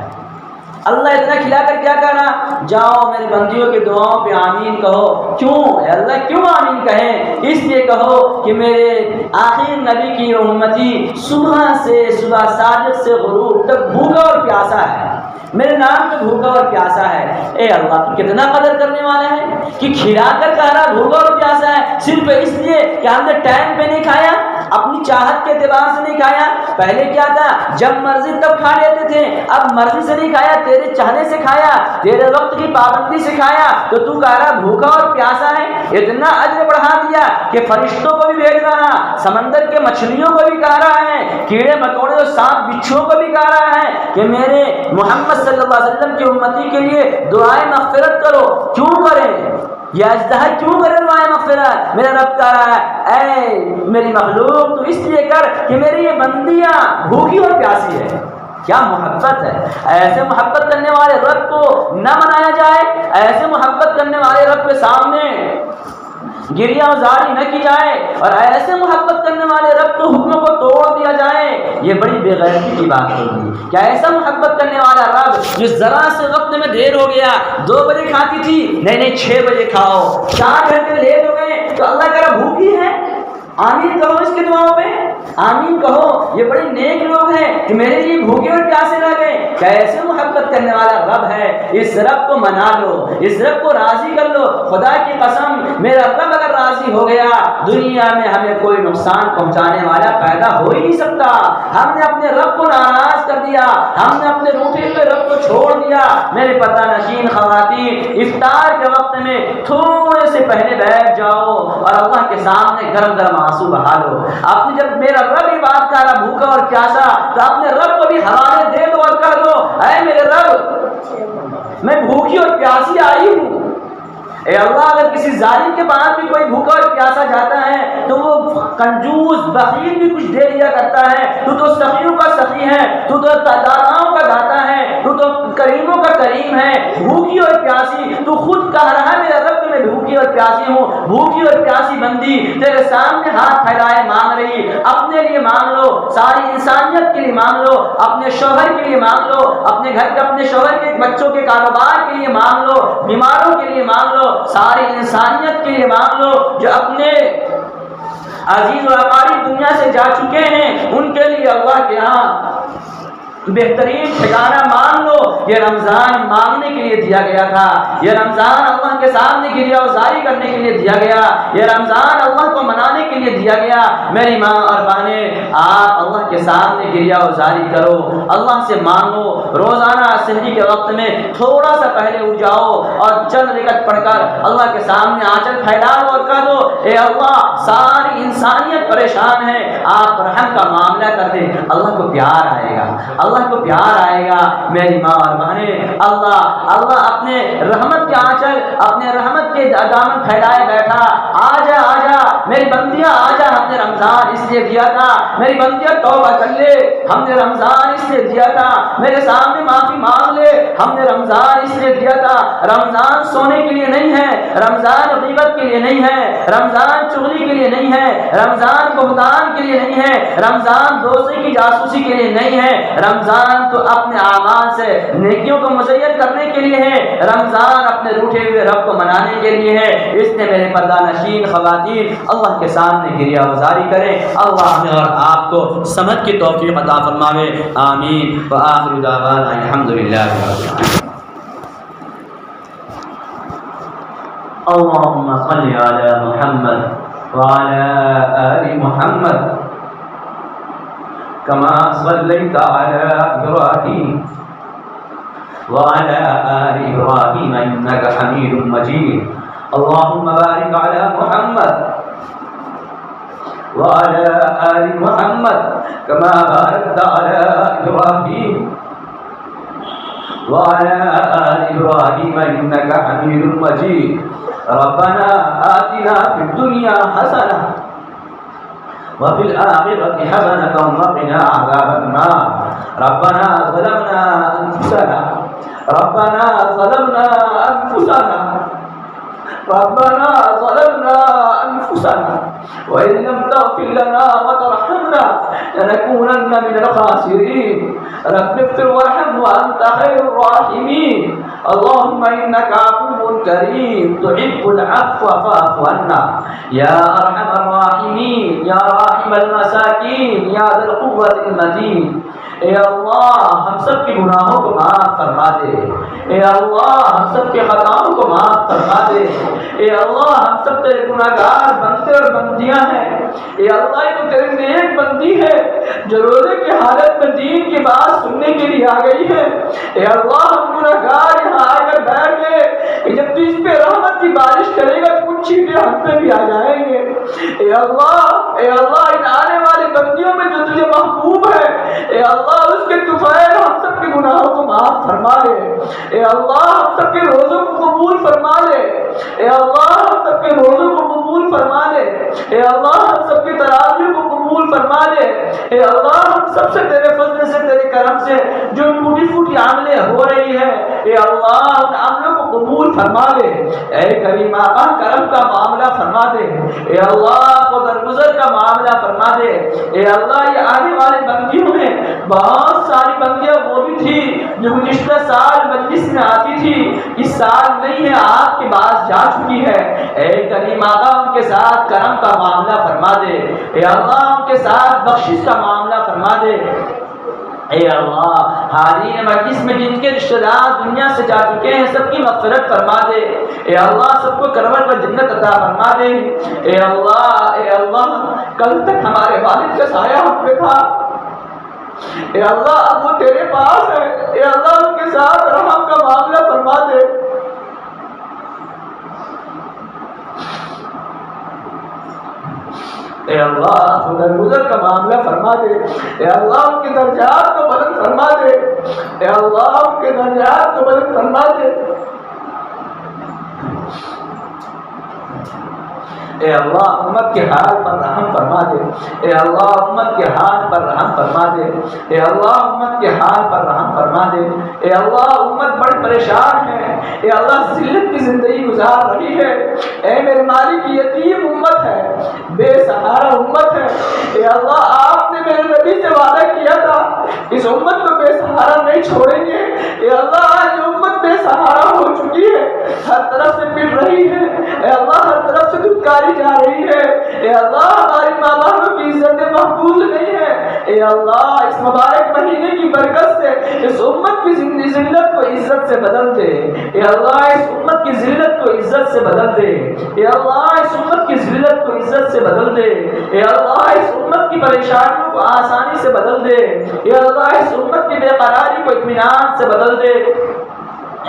Speaker 1: اللہ اتنا کھلا کر کیا کہنا، جاؤ میری بندیوں کی دعاؤں پہ آمین کہو۔ کیوں اے اللہ کیوں آمین کہیں؟ اس لیے کہو کہ میرے آخر نبی کی امتی صبح صادق سے غروب تک بھوکا اور پیاسا ہے، میرے نام پہ بھوکا اور پیاسا ہے۔ اے اللہ تو کتنا قدر کرنے والا ہے کہ کھلا کر کہہ رہا بھوکا اور پیاسا ہے، صرف اس لیے کہ ہم نے ٹائم پہ نہیں کھایا، اپنی چاہت کے اعتبار سے نہیں کھایا۔ پہلے کیا تھا، جب مرضی تب کھا لیتے تھے، اب مرضی سے نہیں کھایا، تیرے چاہنے سے کھایا، تیرے وقت کی پابندی سے کھایا، تو تو کہہ رہا بھوکا اور پیاسا ہے۔ اتنا اجر بڑھا دیا کہ فرشتوں کو بھی بھیج رہا، سمندر کے مچھلیوں کو بھی کہہ رہا ہے، کیڑے مکوڑے اور سانپ بچھوؤں کو بھی کہہ رہا ہے کہ میرے محمد صلی اللہ علیہ وسلم کی امتی کے لیے دعائیں مغفرت کرو۔ کیوں کریں یہ اجتہاد، کیوں کرے دعائیں مغفرت؟ میرا رب کہہ رہا ہے اے میری مخلوق تو اس لیے کر کہ میری یہ بندیاں بھوکی اور پیاسی ہے۔ کیا محبت ہے! ایسے محبت کرنے والے رب کو نہ منایا جائے، ایسے محبت کرنے والے رب کے سامنے گریہ وزاری نہ کی جائے، اور ایسے محبت کرنے والے رب کے حکموں کو توڑ دیا جائے، یہ بڑی بے غیرتی کی بات ہوگی۔ کیا ایسا محبت کرنے والا رب جس ذرا سے وقت میں دیر ہو گیا، 2 بجے کھاتی تھی، نہیں 6 بجے کھاؤ، 4 گھنٹے لیٹ ہو گئے تو اللہ کہہ رہا بھوکی ہے؟ آمین کہو اس کی دعاؤں پہ، آمین کہو، یہ بڑے نیک لوگ ہیں کہ میرے لیے بھوکے اور پیاسے نہ گئے۔ کیسے محبت کرنے والا رب ہے، اس رب کو منا لو، اس رب کو راضی کر لو۔ خدا کی قسم میرا رب اگر راضی ہو گیا، دنیا میں ہمیں کوئی نقصان پہنچانے والا پیدا ہو ہی نہیں سکتا۔ ہم نے اپنے رب کو ناراض کر دیا، ہم نے اپنے روٹے ہوئے رب کو چھوڑ دیا۔ میرے پتہ نشین خواتین، افطار کے وقت میں تھوڑے سے پہلے بیٹھ جاؤ اور اللہ کے سامنے گرم گرم آنسو بہا لو۔ اپنی جب میرا رب ہی بات کر رہا بھوکا اور پیاسا، تو اپنے رب کو بھی حوالے دے دو اور کہہ دو اے میرے رب میں بھوکی اور پیاسی آئی ہوں۔ اے اللہ اگر کسی ظالم کے پاس بھی کوئی بھوکا اور پیاسا جاتا ہے تو وہ کنجوس بخیل بھی کچھ دے دیا کرتا ہے، تو سخیوں کا سخی ہے، تو داتاؤں کا داتا ہے، تو کریموں کا کریم ہے۔ بھوکی اور پیاسی تو خود کہہ رہا ہے میرا رب کہ میں بھوکی اور پیاسی ہوں۔ بھوکی اور پیاسی بندی تیرے سامنے ہاتھ پھیلائے مانگ رہی، اپنے لیے مانگ لو، ساری انسانیت کے لیے مانگ لو، اپنے شوہر کے لیے مانگ لو، اپنے گھر کے اپنے شوہر کے بچوں کے کاروبار کے لیے مانگ لو، بیماروں کے لیے مانگ لو، ساری انسانیت کے لیے مانگ لو، جو اپنے عزیز و اقارب دنیا سے جا چکے ہیں ان کے لیے اللہ کے ہاں بہترین ٹھکانہ مان لو۔ یہ رمضان مانگنے کے لیے دیا گیا تھا، یہ رمضان اللہ کے سامنے گریہ وزاری کرنے کے لیے دیا گیا، یہ رمضان اللہ کو منانے کے لیے دیا گیا۔ میری ماں اور بہنیں، آپ اللہ کے سامنے گریہ وزاری کرو، اللہ سے مانگو۔ روزانہ سحری کے وقت میں تھوڑا سا پہلے اٹھ جاؤ اور چند رکعت پڑھ کر اللہ کے سامنے آنچل پھیلا دو اور کہہ دو اے اللہ ساری انسانیت پریشان ہے، آپ رحم کا معاملہ کر دیں۔ اللہ کو پیار آئے گا، اللہ کو پیار آئے گا۔ میری ماں اور بہنیں، اللہ اپنے رحمت کے آنچل، اپنے رحمت کے دامن پھیلائے بیٹھا۔ آجا آجا میری بندیاں، آجا، ہم نے رمضان اس لیے دیا تھا، میری بندیاں توبہ کر لے، ہم نے رمضان اس لیے دیا تھا، میرے سامنے معافی مانگ لے، ہم نے رمضان اس لیے دیا تھا۔ رمضان سونے کے لیے نہیں ہے، رمضان غیبت کے لیے نہیں ہے، رمضان چغلی کے لیے نہیں ہے، رمضان بہتان کے لیے نہیں ہے، رمضان دوستی کی جاسوسی کے لیے نہیں ہے، رمضان تو اپنے اعمال سے نیکیوں کو مزین کرنے کے لیے ہے، رمضان اپنے روٹھے ہوئے رب کو منانے کے لیے ہے۔ اس نے میرے پردہ نشین خواتین اللہ کے سامنے گریہ وزاری کریں، اللہ ہمیں اور آپ کو سمجھ کی توفیق عطا فرماوے، آمین۔ وآخر دعوانا الحمدللہ رب العالمین۔ اللهم صل على محمد وعلى آل محمد كما صليت على إبراهيم وعلى آل إبراهيم إنك حميد مجيد اللهم بارك على محمد وعلى آل محمد كما باركت على إبراهيم وعلى آل إبراهيم إنك حميد مجيد ربنا آتنا في الدنيا حسنة وفي الآخرة حسنة وقنا عذاب النار ربنا ظلمنا أنفسنا ربنا ظلمنا أنفسنا وإن لم تغفر لنا وترحمنا لنكونن من الخاسرين رب اغفر وارحم وأنت خير الراحمين اللهم إنك عفو كريم تحب العفو فاعف عنا يا أرحم الراحمين يا راحم المساكين يا ذا القوة المتين۔ اے اللہ ہم سب کے گناہوں کو معاف فرما دے، اے اللہ ہم سب کے خطاؤں کو معاف فرما دے، اے اللہ ہم سب تیرے گناہگار بندے اور بندیاں ہیں، اے اللہ یہ تو تیری نیک بندی ہے جو روزے کی حالت میں دین کی بات سننے کے لیے آ گئی ہے۔ اے اللہ ہم گناہگار یہاں آ کر بیٹھ گئے کہ جب تو اس پہ رحمت کی بارش کرے گا تو کچھ چیزیں ہم پہ بھی آ جائیں گے۔ اے اللہ ان آنے والی بندیوں میں جو تجھے محبوب ہے اے اللہ اس کے طفیل ہم سب کے گناہوں کو معاف فرما لے، اے اللہ ہم سب کے روزوں کو قبول فرما لے، اے اللہ ہم سب کے روزوں کو قبول فرما لے، اے اللہ ہم سب کی تراویح کو قبول فرما لے، اے اللہ ہم سب سے تیرے فضل سے تیرے کرم سے جو ٹوٹی پھوٹی عملیں ہو رہی ہے اے اللہ ان عملوں کو قبول فرما لے، اے کریم آقا کرم کا معاملہ فرما دے، اے اللہ کو درگزر کا معاملہ فرما دے، اے اللہ یہ آنے والے بندیوں میں بہت ساری بندیاں وہ بھی تھی جو گزشتہ سال مجلس میں آتی تھی، اس سال نہیں ہے آپ کے پاس جا چکی ہے، اے کریم آقا ان کے ساتھ کرم کا معاملہ فرما دے، اے اللہ ان کے ساتھ بخشش کا معاملہ فرما دے، اے اللہ حاضرین مجلس میں جن کے رشتہ دار دنیا سے جا چکے ہیں سب کی مغفرت فرما دے، اے اللہ سب کو کروٹ پر جنت عطا فرما دے، اے اللہ کل تک ہمارے والد کا سایہ ہم پہ تھا، اے اللہ اب وہ تیرے پاس ہے، اے اللہ ان کے ساتھ رحم کا معاملہ فرما دے، اے اللہ درگزر کا معاملہ فرما دے، اے اللہ ان کے درجات کو بلند فرما دے، اے اللہ ان کے درجات کو بلند فرما دے، اے اللہ امت کے حال پر رحم فرما دے، اے اللہ امت کے حال پر رحم فرما دے، اے اللہ امت کے حال پر رحم فرما دے، اے اللہ امت بڑی پریشان ہے، اے اللہ ذلت کی زندگی گزار رہی ہے، اے میرے مالک یتیم امت ہے، بے سہارا امت ہے، اے اللہ آپ نے میرے نبی سے وعدہ کیا تھا اس امت کو بے سہارا نہیں چھوڑیں گے، اے اللہ آج امت بے سہارا ہو چکی ہے، ہر طرف سے پٹ رہی ہے، اے اللہ ہر طرف سے دھتکاری جا رہی ہے، اے اللہ ہماری ماں باپوں کی عزتیں محفوظ نہیں ہے، اے اللہ اس مبارک مہینے کی برکت سے اس امت کی ذلت کو عزت سے بدل دے، اے اللہ اس امت کی ذلت کو عزت سے بدل دے، اے اللہ اس امت کی ذلت کو عزت سے بدل دے، اے اللہ اس امت کی پریشانیوں کو آسانی سے بدل دے، اے اللہ اس امت کی بے قراری کو اطمینان سے بدل دے۔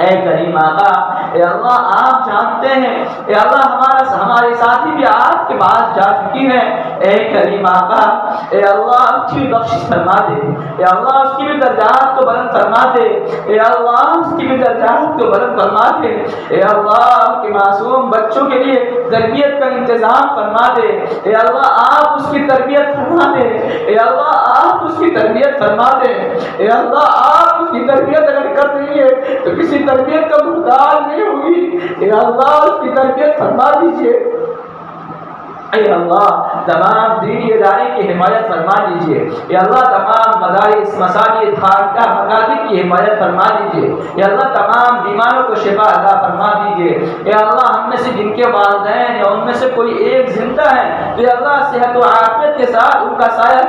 Speaker 1: اے کریم آقا، اے اللہ آپ جانتے ہیں، اے اللہ ہمارے ساتھی بھی آپ کے پاس جا چکی ہیں، اے کریم آقا، اے اللہ اس کی بھی بخشش فرما دے، اے اللہ اس کی بھی درجات کو بلند فرما دے، اے اللہ اس کی بھی درجات کو بلند فرما دے، اے اللہ آپ کے معصوم بچوں کے لیے تربیت کا انتظام فرما دے، اے اللہ آپ اس کی تربیت فرما دے، اے اللہ آپ اس کی تربیت فرما دے، اے اللہ آپ اس کی تربیت اگر کر دیں گے تو کسی تربیت کا محتاج نہیں ہوگی، اے اللہ اس کی تربیت فرما دیجئے، اے اللہ تمام دینی ادارے کی حمایت فرما دیجئے، اے اللہ تمام مدارس مساجد خانقاہ مکاتب کی حمایت فرما دیجئے، اے اللہ تمام بیماروں کو شفا عطا فرما دیجئے، اے اللہ ہم میں سے جن کے والدین یا ان میں سے کوئی ایک زندہ ہے تو اے اللہ صحت و عافیت کے ساتھ ان کا سایہ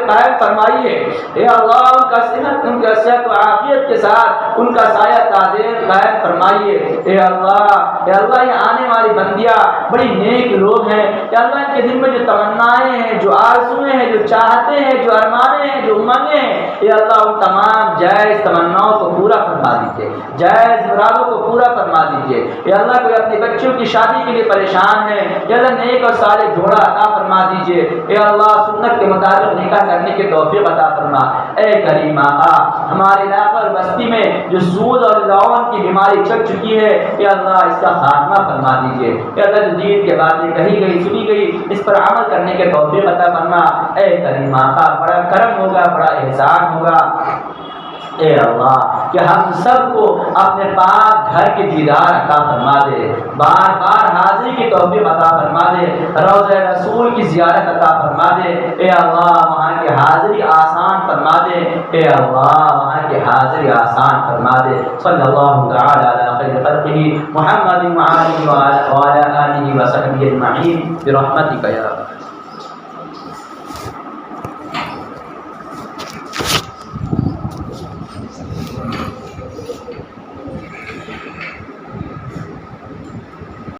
Speaker 1: قائم فرمائیے، اے اللہ ان کا صحت و عافیت کے ساتھ ان کا سایہ قائم فرمائیے، اے اللہ یہ آنے والی بندیاں بڑی نیک لوگ ہیں، اللہ ان کے دل میں جو تمنائیں ہیں، جو آرزویں ہیں، جو چاہتے ہیں، جو ارمانیں ہیں، جو امنگیں ہیں، اے اللہ ان تمام جائز تمناؤں کو پورا فرما دیجیے، جائز مرادوں کو پورا فرما دیجیے، اے اللہ کوئی اپنے بچوں کی شادی کے لیے پریشان ہے، اے اللہ نیک اور صالح جوڑا عطا فرما دیجیے، اے اللہ سنت کے مطابق نکاح کرنے کی توفیق عطا فرما، اے کریم آقا ہمارے علاقہ اور بستی میں جو سود اور لعن کی بیماری چل چکی ہے، اے اللہ اس کا خاتمہ فرما دیجیے، اے اللہ جو دین کے باتیں کہی گئی سنی گئی اس پر عمل کرنے کے توفیق عطا فرما، اے کریم آقا بڑا کرم ہوگا، بڑا احسان ہوگا اے اللہ کہ ہم سب کو اپنے پاک گھر کی دیدار عطا فرما دے، بار بار حاضری کی توفیق عطا فرما دے، روضہ رسول کی زیارت عطا فرما دے، اے اللہ وہاں کی حاضری آسان فرما دے، اے اللہ وہاں کی حاضری آسان فرما دے، صلی اللہ تعالی علی خیر خلقہ محمد وعلی آلہ وصحبہ اجمعین برحمتک یا